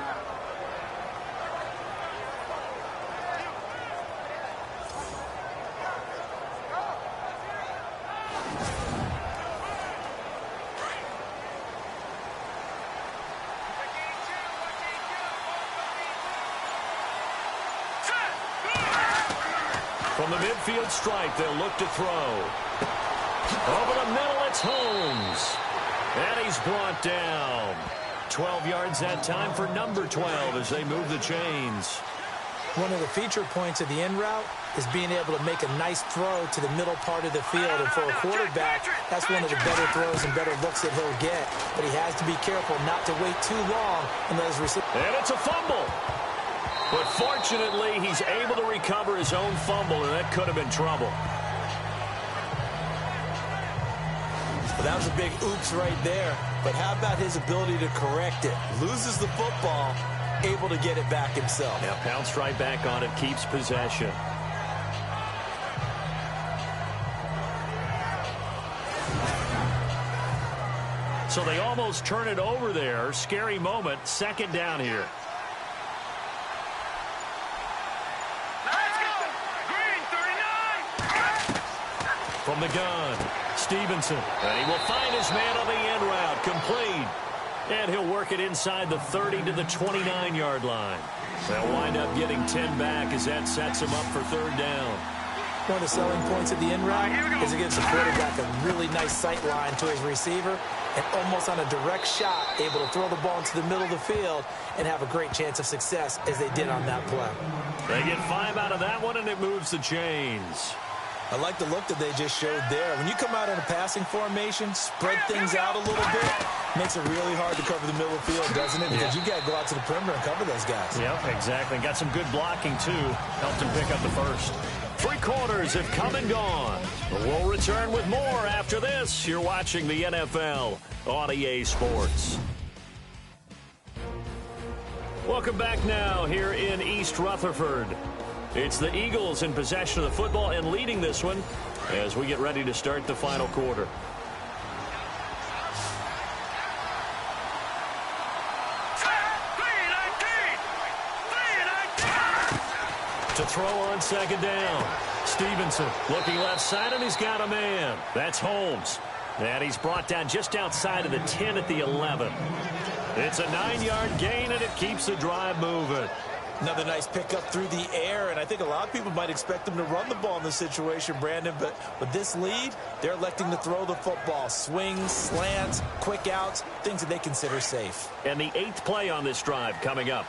From the midfield stripe, they'll look to throw. Over the middle, it's Holmes. And he's brought down. 12 yards that time for number 12 as they move the chains. One of the feature points of the in route is being able to make a nice throw to the middle part of the field. And for a quarterback, that's one of the better throws and better looks that he'll get. But he has to be careful not to wait too long and let his receiver. And it's a fumble. But fortunately, he's able to recover his own fumble, and that could have been trouble. Well, that was a big oops right there. But how about his ability to correct it? Loses the football, able to get it back himself. Yeah, pounced right back on it, keeps possession. So they almost turn it over there. Scary moment. Second down here. Let's go! Green 39! From the gun, Stevenson. And he will find his man on the end route. Complete. And he'll work it inside the 30 to the 29-yard line. They'll wind up getting 10 back as that sets him up for third down. One of the selling points of the in route is it gives the quarterback a really nice sight line to his receiver and almost on a direct shot able to throw the ball into the middle of the field and have a great chance of success as they did on that play. They get 5 out of that one, and it moves the chains. I like the look that they just showed there. When you come out in a passing formation, spread things out a little bit, makes it really hard to cover the middle of the field, doesn't it? Because you got to go out to the perimeter and cover those guys. Yep, exactly. Got some good blocking, too. Helped him pick up the first. 3 quarters have come and gone. We'll return with more after this. You're watching the NFL on EA Sports. Welcome back now here in East Rutherford. It's the Eagles in possession of the football and leading this one as we get ready to start the final quarter. To throw on second down. Stevenson looking left side, and he's got a man. That's Holmes. And he's brought down just outside of the 10 at the 11. It's a 9-yard gain, and it keeps the drive moving. Another nice pickup through the air, and I think a lot of people might expect them to run the ball in this situation, Brandon, but with this lead, they're electing to throw the football. Swings, slants, quick outs, things that they consider safe. And the 8th play on this drive coming up.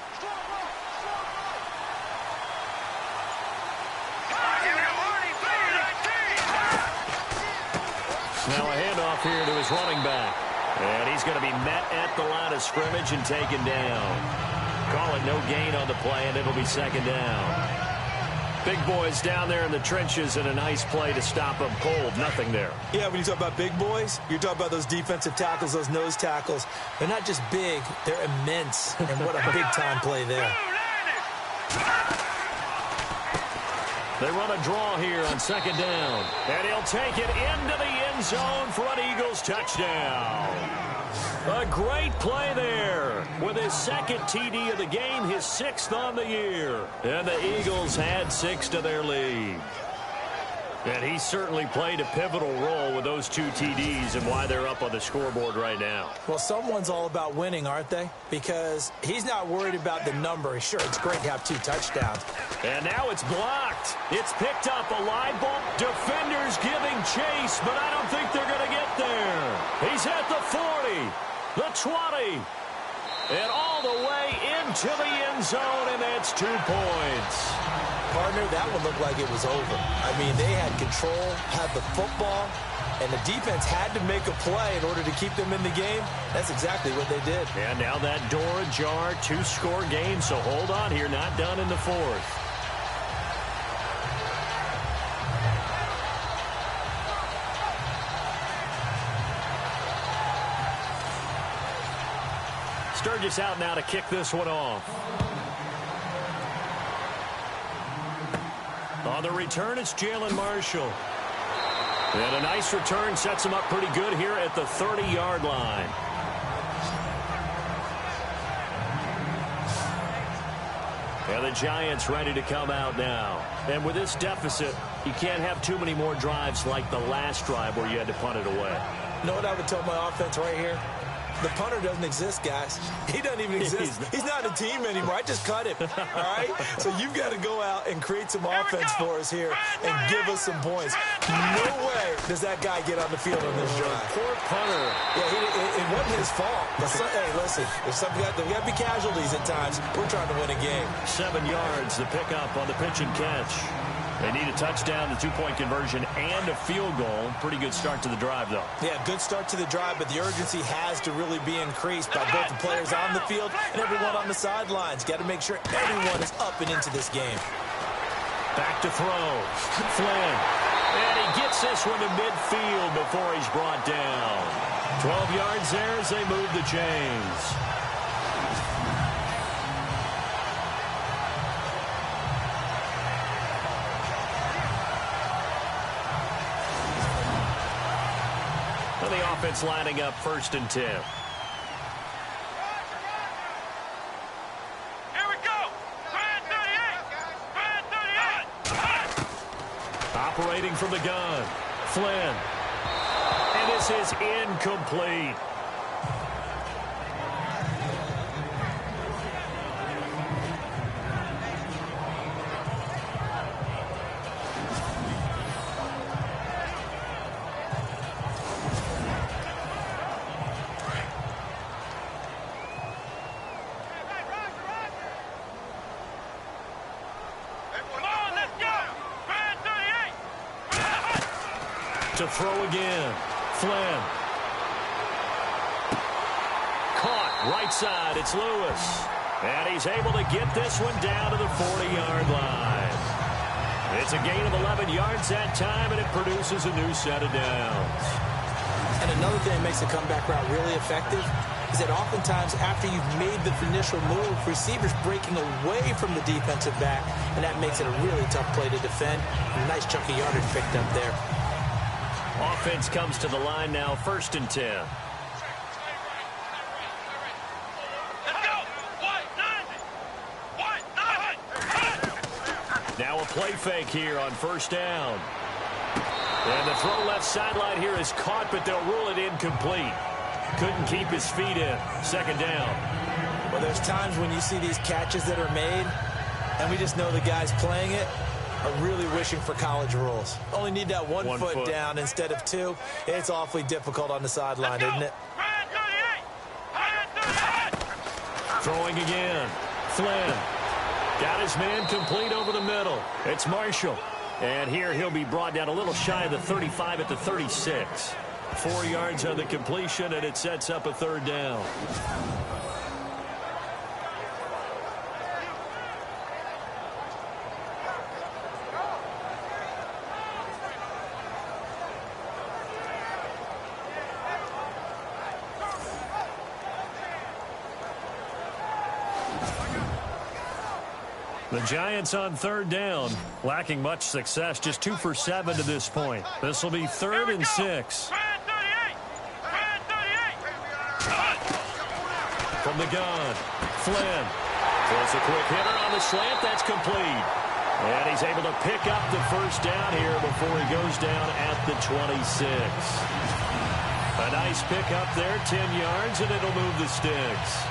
Now a handoff here to his running back. And he's going to be met at the line of scrimmage and taken down. Call it no gain on the play, and it'll be second down. Big boys down there in the trenches, and a nice play to stop them cold. Nothing there. Yeah, when you talk about big boys, you're talking about those defensive tackles, those nose tackles. They're not just big, they're immense. And what a big-time play there. They run a draw here on second down. And he'll take it into the end zone for an Eagles touchdown. A great play there with his second TD of the game, his 6th on the year. And the Eagles had 6 to their lead. And he certainly played a pivotal role with those 2 TDs and why they're up on the scoreboard right now. Well, someone's all about winning, aren't they? Because he's not worried about the number. Sure, it's great to have 2 touchdowns. And now it's blocked. It's picked up, a live ball. Defenders giving chase, but I don't think they're going to get there. He's at the 40, the 20, and all the way into the end zone, and that's 2 points. Partner, that one looked like it was over. I mean, they had control, had the football, and the defense had to make a play in order to keep them in the game. That's exactly what they did. And now that door ajar, 2-score game, so hold on here, not done in the 4th. Sturgis out now to kick this one off. On the return, it's Jalen Marshall. And a nice return sets him up pretty good here at the 30-yard line. And the Giants ready to come out now. And with this deficit, you can't have too many more drives like the last drive where you had to punt it away. You know what I would tell my offense right here? The punter doesn't exist, guys. He doesn't even exist. He's not a team anymore. I just cut him, all right? So you've got to go out and create some offense for us here and give us some points. No way does that guy get on the field on this drive. Poor punter. Yeah, it wasn't his fault. But hey, listen, there's got to be casualties at times. We're trying to win a game. 7 yards, the pickup on the pitch and catch. They need a touchdown, the two-point conversion, and a field goal. Pretty good start to the drive, though. Yeah, good start to the drive, but the urgency has to really be increased by both the players on the field and everyone on the sidelines. Got to make sure everyone is up and into this game. Back to throw. Flynn. And he gets this one to midfield before he's brought down. 12 yards there as they move the chains. And the offense lining up 1st and 10. Here we go. Brand 38. Operating from the gun. Flynn. And this is incomplete. To throw again. Flynn. Caught right side. It's Lewis. And he's able to get this one down to the 40-yard line. It's a gain of 11 yards that time, and it produces a new set of downs. And another thing that makes the comeback route really effective is that oftentimes after you've made the initial move, receivers breaking away from the defensive back, and that makes it a really tough play to defend. A nice chunk of yardage picked up there. Offense comes to the line now, 1st and 10. Let's go. White 90. Now a play fake here on 1st down. And the throw left sideline here is caught, but they'll rule it incomplete. Couldn't keep his feet in. 2nd down. Well, there's times when you see these catches that are made, and we just know the guys playing it are really wishing for college rules. Only need that one foot down instead of 2. It's awfully difficult on the sideline, isn't it? Brand 38. Throwing again. Flynn. Got his man complete over the middle. It's Marshall. And here he'll be brought down a little shy of the 35 at the 36. 4 yards on the completion, and it sets up a 3rd down. The Giants on 3rd down, lacking much success, just 2 for 7 to this point. This will be 3rd and 6. Brand 38. From the gun, Flynn throws a quick hitter on the slant. That's complete. And he's able to pick up the 1st down here before he goes down at the 26. A nice pickup there, 10 yards, and it'll move the sticks.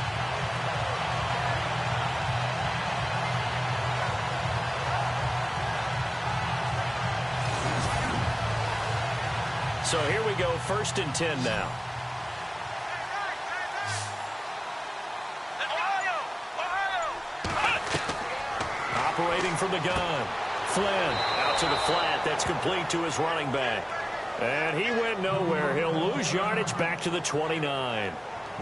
So here we go, 1st and 10 now. Operating from the gun. Flynn out to the flat. That's complete to his running back. And he went nowhere. He'll lose yardage back to the 29.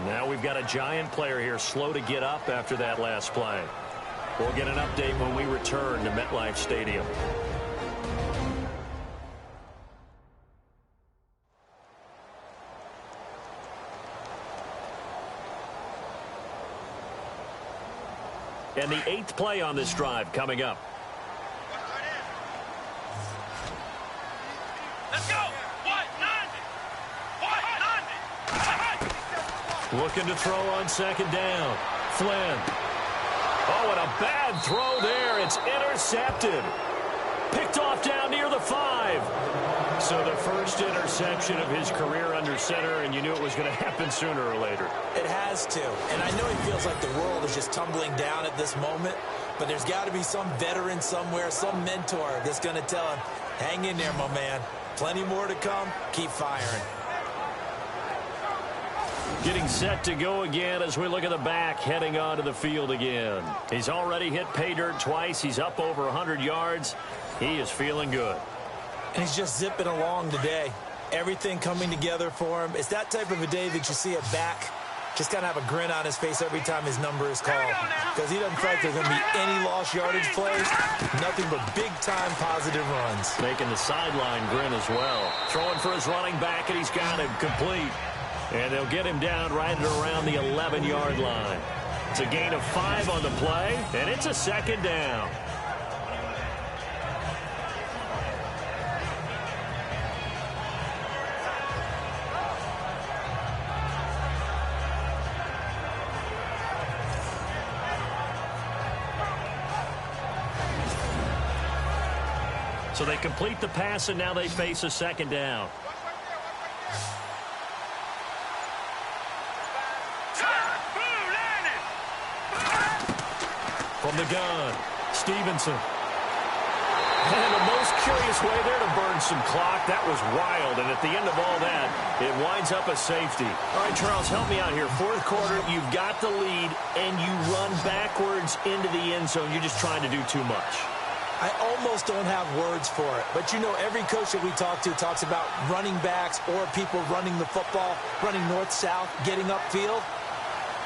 Now we've got a Giant player here slow to get up after that last play. We'll get an update when we return to MetLife Stadium. And the 8th play on this drive coming up. Let's go. White 90. Looking to throw on 2nd down. Flynn. Oh, and a bad throw there. It's intercepted. Picked off down near the 5. So the first interception of his career under center, and you knew it was going to happen sooner or later. It has to. And I know he feels like the world is just tumbling down at this moment, but there's got to be some veteran somewhere, some mentor that's going to tell him, hang in there, my man. Plenty more to come. Keep firing. Getting set to go again as we look at the back heading onto the field again. He's already hit pay dirt twice. He's up over 100 yards. He is feeling good. And he's just zipping along today. Everything coming together for him. It's that type of a day that you see a back just kind of have a grin on his face every time his number is called. Because he doesn't feel like there's going to be any lost yardage plays. Nothing but big-time positive runs. Making the sideline grin as well. Throwing for his running back, and he's got him complete. And they'll get him down right at around the 11-yard line. It's a gain of 5 on the play, and it's a second down. So they complete the pass, and now they face a second down. From the gun, Stevenson. And the most curious way there to burn some clock. That was wild, and at the end of all that, it winds up a safety. All right, Charles, help me out here. Fourth quarter, you've got the lead, and you run backwards into the end zone. You're just trying to do too much. I almost don't have words for it. But, you know, every coach that we talk to talks about running backs or people running the football, running north-south, getting upfield.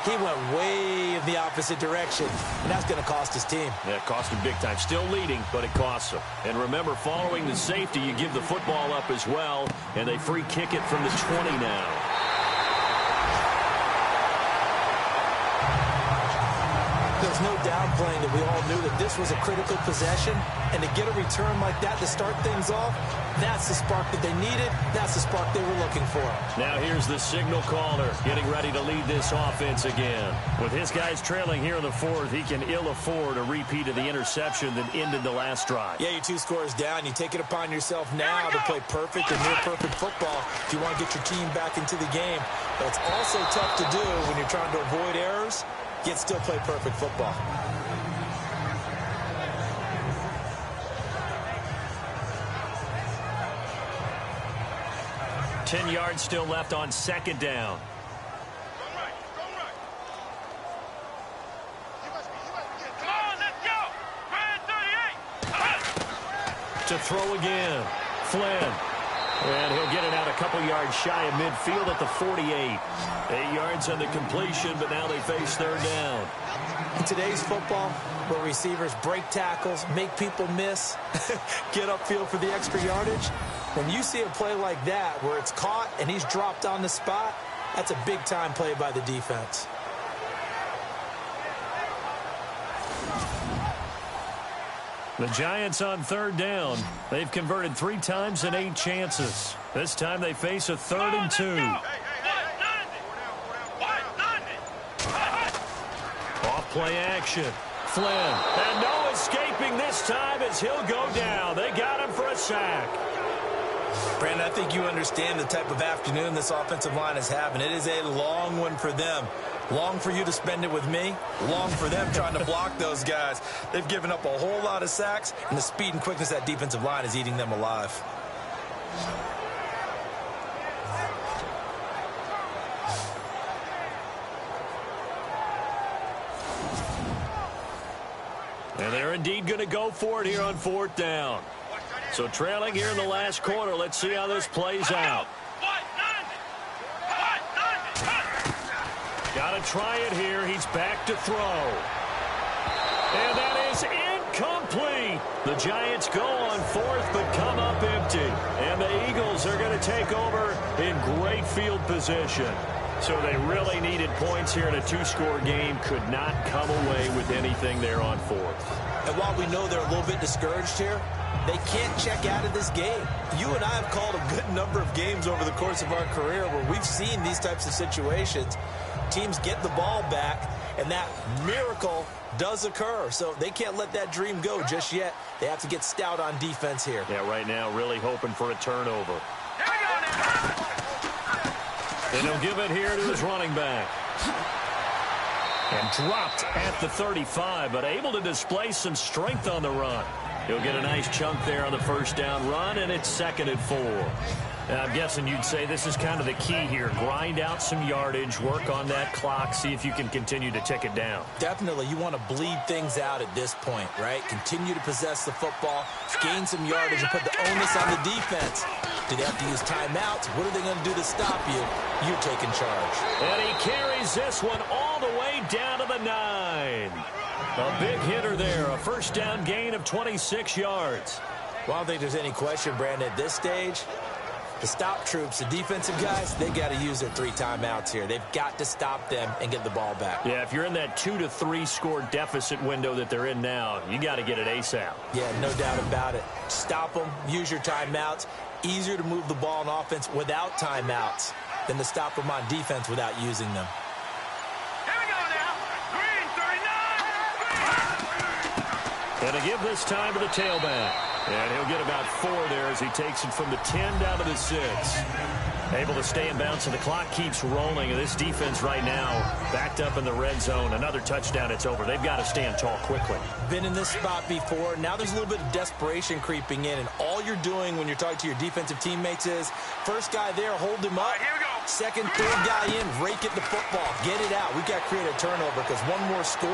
He went way in the opposite direction, and that's going to cost his team. Yeah, it cost him big time. Still leading, but it costs him. And remember, following the safety, you give the football up as well, and they free kick it from the 20 now. There's no downplaying that we all knew that this was a critical possession, and to get a return like that to start things off, that's the spark that they needed. That's the spark they were looking for. Now here's the signal caller getting ready to lead this offense again. With his guys trailing here in the fourth, he can ill afford a repeat of the interception that ended the last drive. Yeah, you're 2 scores down. You take it upon yourself now to play perfect and near-perfect football if you want to get your team back into the game. But it's also tough to do when you're trying to avoid errors, yet still play perfect football. Ten yards still left on second down. Come on, let's go! Red 38! To throw again. Flynn. And he'll get it out a couple yards shy of midfield at the 48. 8 yards on the completion, but now they face third down. In today's football, where receivers break tackles, make people miss, get upfield for the extra yardage, when you see a play like that where it's caught and he's dropped on the spot, that's a big-time play by the defense. The Giants on third down. They've converted 3 times in 8 chances. This time they face a 3rd and 2. Off play action. Flynn. And no escaping this time as he'll go down. They got him for a sack. Brandon, I think you understand the type of afternoon this offensive line is having. It is a long one for them. Long for you to spend it with me. Long for them trying to block those guys. They've given up a whole lot of sacks, and the speed and quickness of that defensive line is eating them alive. And they're indeed going to go for it here on 4th down. So trailing here in the last quarter. Let's see how this plays out. Got to try it here. He's back to throw. And that is incomplete. The Giants go on 4th but come up empty. And the Eagles are going to take over in great field position. So they really needed points here in a 2-score game. Could not come away with anything there on 4th. And while we know they're a little bit discouraged here, they can't check out of this game. You and I have called a good number of games over the course of our career where we've seen these types of situations. Teams get the ball back, and that miracle does occur. So they can't let that dream go just yet. They have to get stout on defense here. Yeah, right now really hoping for a turnover. And he'll give it here to his running back. And dropped at the 35, but able to display some strength on the run. He'll get a nice chunk there on the first down run, and it's 2nd and 4. Now, I'm guessing you'd say this is kind of the key here. Grind out some yardage, work on that clock, see if you can continue to tick it down. Definitely. You want to bleed things out at this point, right? Continue to possess the football, gain some yardage, and put the onus on the defense. Do they have to use timeouts? What are they going to do to stop you? You taking charge. And he carries this one all the way down to the 9. A big hitter there, a first down gain of 26 yards. Well, I don't think there's any question, Brandon, at this stage. The stop troops, the defensive guys, they got to use their 3 timeouts here. They've got to stop them and get the ball back. Yeah, if you're in that 2 to 3 score deficit window that they're in now, you got to get it ASAP. Yeah, no doubt about it. Stop them, use your timeouts. Easier to move the ball on offense without timeouts than to stop them on defense without using them. Here we go now. Green 39. And to give this time to the tailback. And he'll get about 4 there as he takes it from the 10 down to the 6. Able to stay in bounds, and the clock keeps rolling. And this defense right now backed up in the red zone. Another touchdown, it's over. They've got to stand tall quickly. Been in this spot before. Now there's a little bit of desperation creeping in. And all you're doing when you're talking to your defensive teammates is, first guy there, hold him up. Here we go. Second, third guy in, rake at the football. Get it out. We've got to create a turnover because one more score,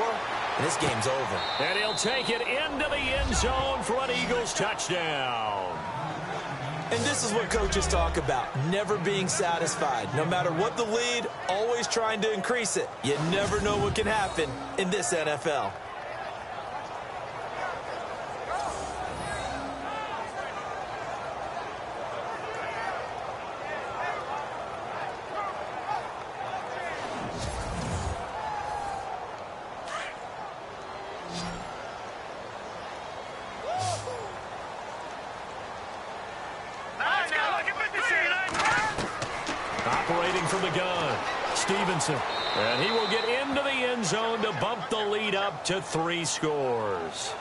and this game's over. And he'll take it into the end zone for an Eagles touchdown. And this is what coaches talk about, never being satisfied. No matter what the lead, always trying to increase it. You never know what can happen in this NFL. Operating from the gun, Stevenson. And he will get into the end zone to bump the lead up to 3 scores.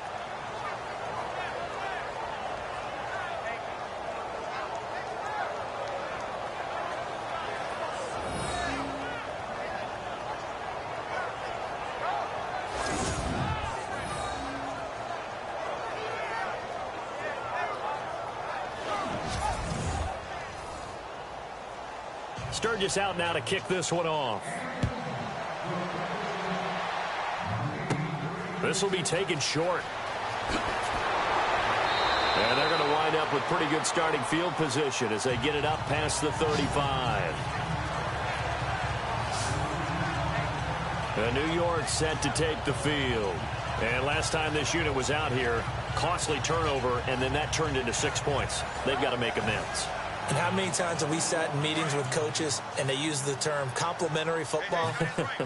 Sturgis out now to kick this one off. This will be taken short. And they're going to wind up with pretty good starting field position as they get it up past the 35. And New York set to take the field. And last time this unit was out here, costly turnover, and then that turned into 6 points. They've got to make amends. And how many times have we sat in meetings with coaches and they use the term complementary football?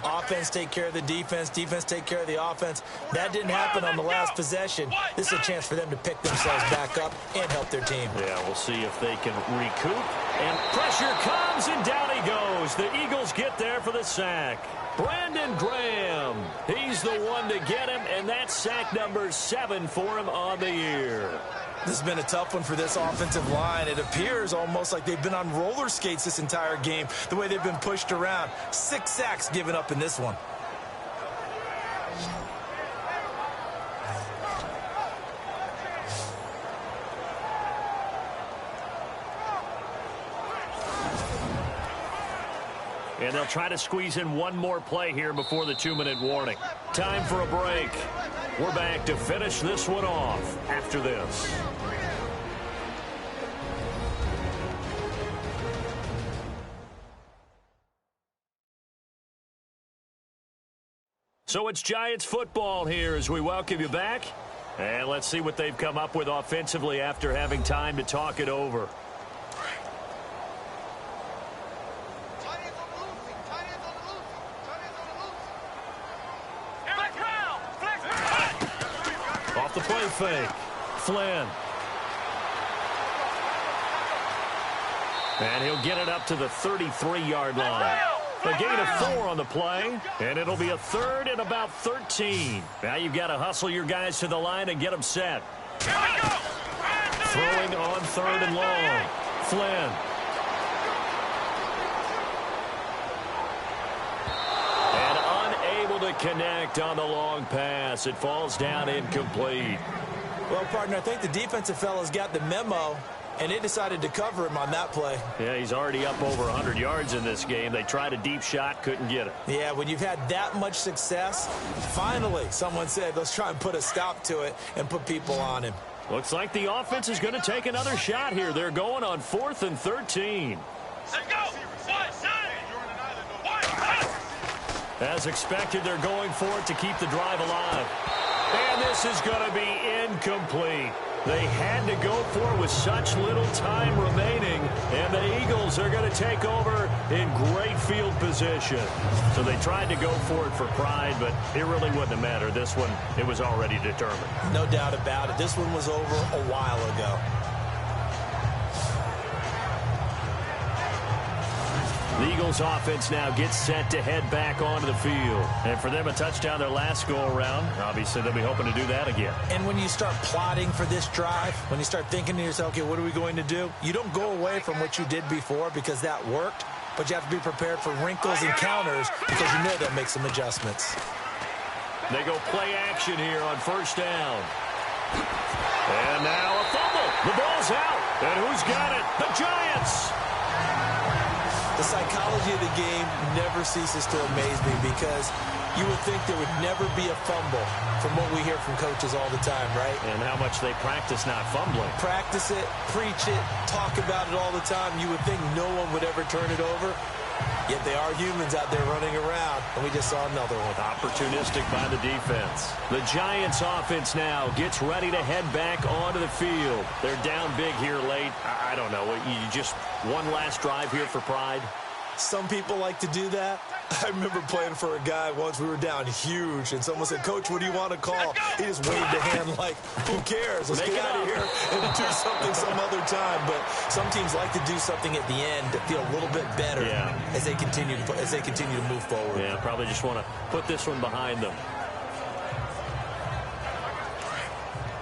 Offense take care of the defense, defense take care of the offense. That didn't happen on the last possession. This is a chance for them to pick themselves back up and help their team. Yeah, we'll see if they can recoup. And pressure comes, and down he goes. The Eagles get there for the sack. Brandon Graham, he's the one to get him, and that's sack number 7 for him on the year. This has been a tough one for this offensive line. It appears almost like they've been on roller skates this entire game, the way they've been pushed around. 6 sacks given up in this one. And they'll try to squeeze in one more play here before the 2-minute warning. Time for a break. We're back to finish this one off after this. So it's Giants football here as we welcome you back. And let's see what they've come up with offensively after having time to talk it over. Off the play fake, Flynn. And he'll get it up to the 33-yard line. A gain of 4 on the play, and it'll be a third and about 13. Now you've got to hustle your guys to the line and get them set. Here we go. Throwing on third and long. Flynn. And unable to connect on the long pass. It falls down incomplete. Well, partner, I think the defensive fellas got the memo, and they decided to cover him on that play. Yeah, he's already up over 100 yards in this game. They tried a deep shot, couldn't get it. Yeah, when you've had that much success, finally someone said, let's try and put a stop to it and put people on him. Looks like the offense is going to take another shot here. They're going on 4th and 13. Let's go. As expected, they're going for it to keep the drive alive. And this is going to be incomplete. They had to go for it with such little time remaining, and the Eagles are going to take over in great field position. So they tried to go for it for pride, but it really wouldn't have mattered. This one, it was already determined. No doubt about it. This one was over a while ago. The Eagles offense now gets set to head back onto the field. And for them, a touchdown their last go-around. Obviously, they'll be hoping to do that again. And when you start plotting for this drive, when you start thinking to yourself, okay, what are we going to do? You don't go away from what you did before because that worked, but you have to be prepared for wrinkles and counters because you know they'll make some adjustments. They go play action here on first down. And now a fumble. The ball's out. And who's got it? The Giants. The psychology of the game never ceases to amaze me because you would think there would never be a fumble from what we hear from coaches all the time, right? And how much they practice not fumbling. Practice it, preach it, talk about it all the time. You would think no one would ever turn it over. Yet they are humans out there running around, and we just saw another one. Opportunistic by the defense. The Giants offense now gets ready to head back onto the field. They're down big here late. I don't know. You just one last drive here for pride? Some people like to do that. I remember playing for a guy once. We were down huge, and someone said, Coach, what do you want to call? He just waved a hand like, who cares? Let's get out of here and do something some other time. But some teams like to do something at the end to feel a little bit better as they continue to move forward. Yeah, probably just want to put this one behind them.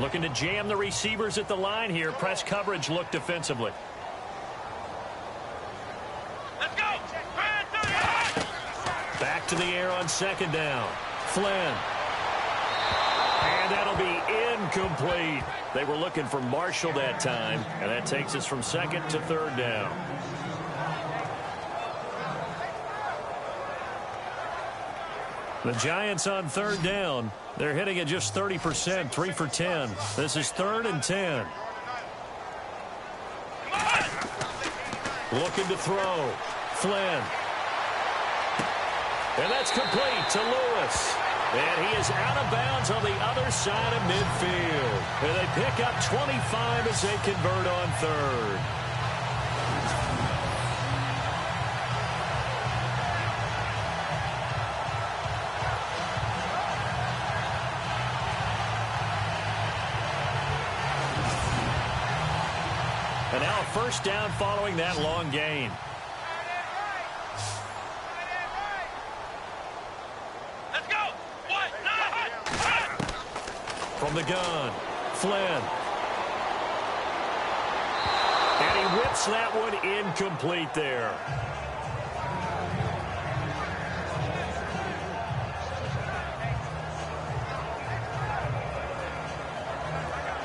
Looking to jam the receivers at the line here. Press coverage look defensively. Back to the air on second down. Flynn. And that'll be incomplete. They were looking for Marshall that time, and that takes us from second to third down. The Giants on third down. They're hitting at just 30%, 3 for 10. This is 3rd and 10. Looking to throw. Flynn. And that's complete to Lewis. And he is out of bounds on the other side of midfield. And they pick up 25 as they convert on third. And now a first down following that long gain. From the gun, Flynn. And he whips that one incomplete there.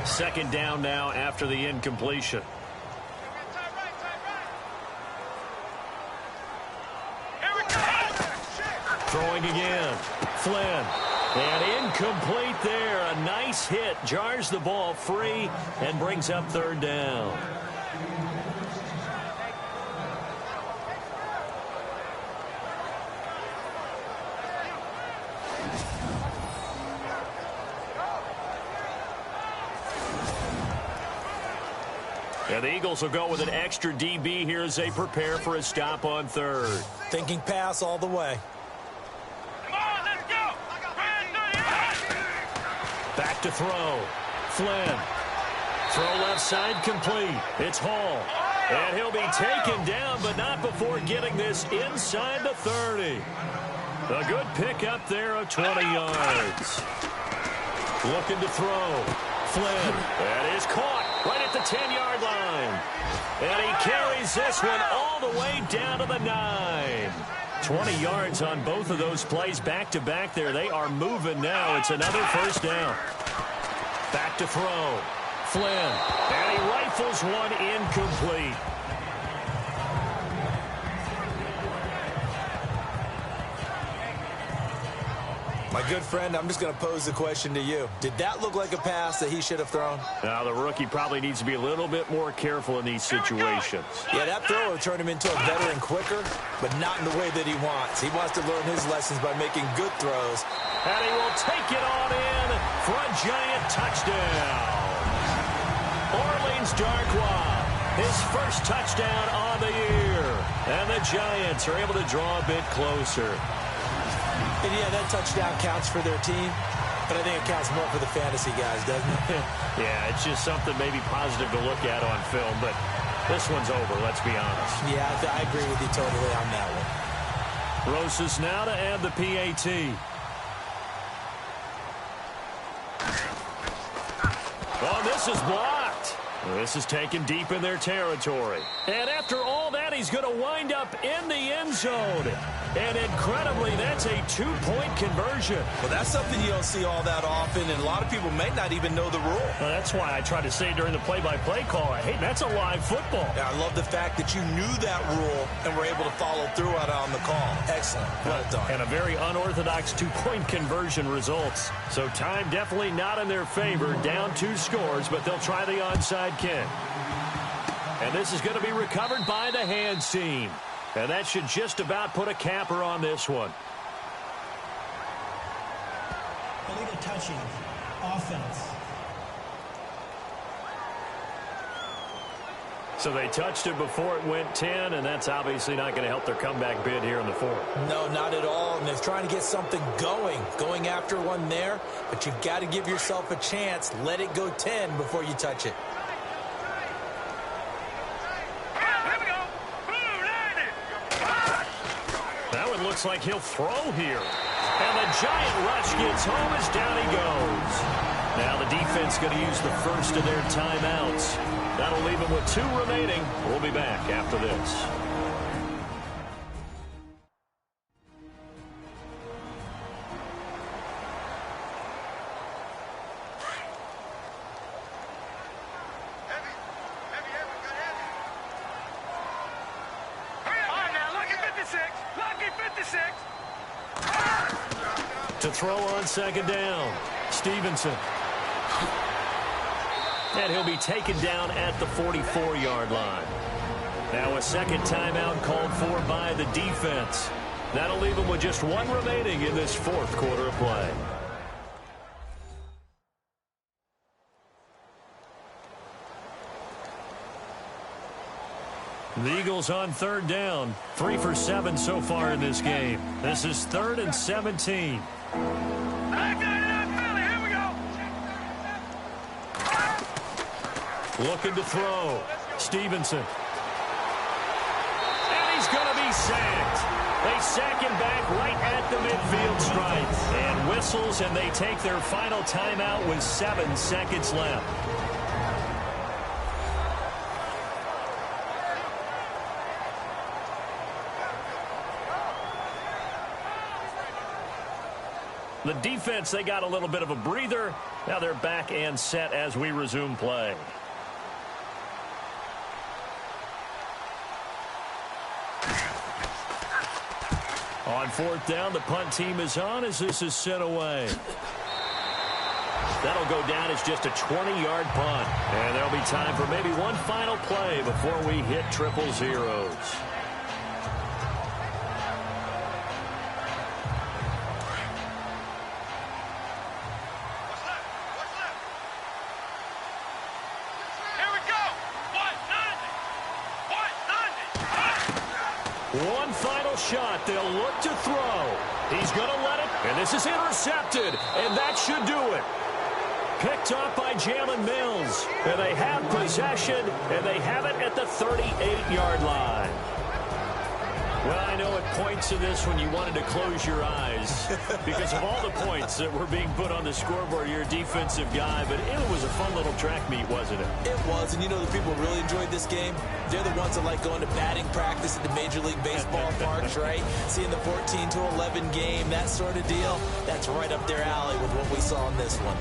Second down now after the incompletion. Throwing again, Flynn. And incomplete there. A nice hit. Jars the ball free and brings up third down. And the Eagles will go with an extra DB here as they prepare for a stop on third. Thinking pass all the way. Back to throw. Flynn. Throw left side complete. It's Hall. And he'll be taken down, but not before getting this inside the 30. A good pick up there of 20 yards. Looking to throw. Flynn. That is caught right at the 10-yard line. And he carries this one all the way down to the 9. 20 yards on both of those plays back-to-back there. They are moving now. It's another first down. Back to throw. Flynn. And he rifles one incomplete. My good friend, I'm just going to pose the question to you. Did that look like a pass that he should have thrown? Now, the rookie probably needs to be a little bit more careful in these situations. Yeah, that throw will turn him into a veteran quicker, but not in the way that he wants. He wants to learn his lessons by making good throws. And he will take it on in for a Giant touchdown. Orleans Darkwa, his first touchdown on the year. And the Giants are able to draw a bit closer. And yeah, that touchdown counts for their team, but I think it counts more for the fantasy guys, doesn't it? Yeah, it's just something maybe positive to look at on film, but this one's over, let's be honest. Yeah, I agree with you totally on that one. Rosas now to add the PAT. Oh, this is blocked. This is taken deep in their territory. And after all that, he's going to wind up in the end zone. And incredibly, that's a 2-point conversion. Well, that's something you don't see all that often, and a lot of people may not even know the rule. Well, that's why I tried to say during the play-by-play call, hey, that's a live football. Yeah, I love the fact that you knew that rule and were able to follow through on the call. Excellent. Well done. And a very unorthodox 2-point conversion results. So time definitely not in their favor. Down 2 scores, but they'll try the onside kick. And this is going to be recovered by the hands team. And that should just about put a capper on this one. Illegal touching. Offense. So they touched it before it went 10, and that's obviously not going to help their comeback bid here in the 4th. No, not at all. And they're trying to get something going after one there. But you've got to give yourself a chance. Let it go 10 before you touch it. Looks like he'll throw here. And the Giant rush gets home as down he goes. Now the defense going to use the first of their timeouts. That'll leave them with 2 remaining. We'll be back after this. To throw on second down, Stevenson. And he'll be taken down at the 44-yard line. Now a second timeout called for by the defense. That'll leave them with just 1 remaining in this 4th quarter of play. The Eagles on 3rd down. 3 for 7 so far in this game. This is 3rd and 17. Looking to throw. Stevenson. And he's going to be sacked. They sack him back right at the midfield stripe. And whistles, and they take their final timeout with 7 seconds left. The defense, they got a little bit of a breather. Now they're back and set as we resume play. On 4th down, the punt team is on as this is sent away. That'll go down as just a 20-yard punt. And there'll be time for maybe one final play before we hit triple zeros. One final shot. They'll look to throw. He's going to let it. And this is intercepted. And that should do it. Picked off by Jalen Mills. And they have possession, and they have it at the 38-yard line. Well, I know at points of this when you wanted to close your eyes because of all the points that were being put on the scoreboard. You're a defensive guy, but it was a fun little track meet, wasn't it? It was, and you know the people who really enjoyed this game? They're the ones that like going to batting practice at the Major League Baseball parks, right? Seeing the 14-11 game, that sort of deal. That's right up their alley with what we saw in this one.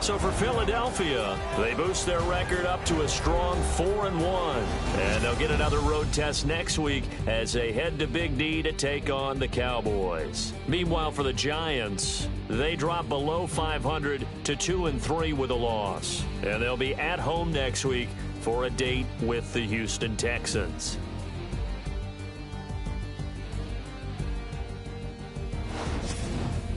So for Philadelphia, they boost their record up to a strong 4-1. And they'll get another road test next week as they head to Big D to take on the Cowboys. Meanwhile, for the Giants, they drop below 500 to 2-3 with a loss. And they'll be at home next week for a date with the Houston Texans.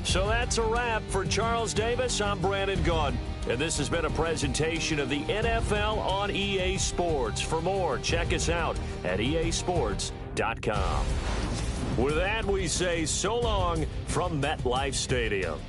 So that's a wrap. For Charles Davis, I'm Brandon Gaudin. And this has been a presentation of the NFL on EA Sports. For more, check us out at easports.com. With that, we say so long from MetLife Stadium.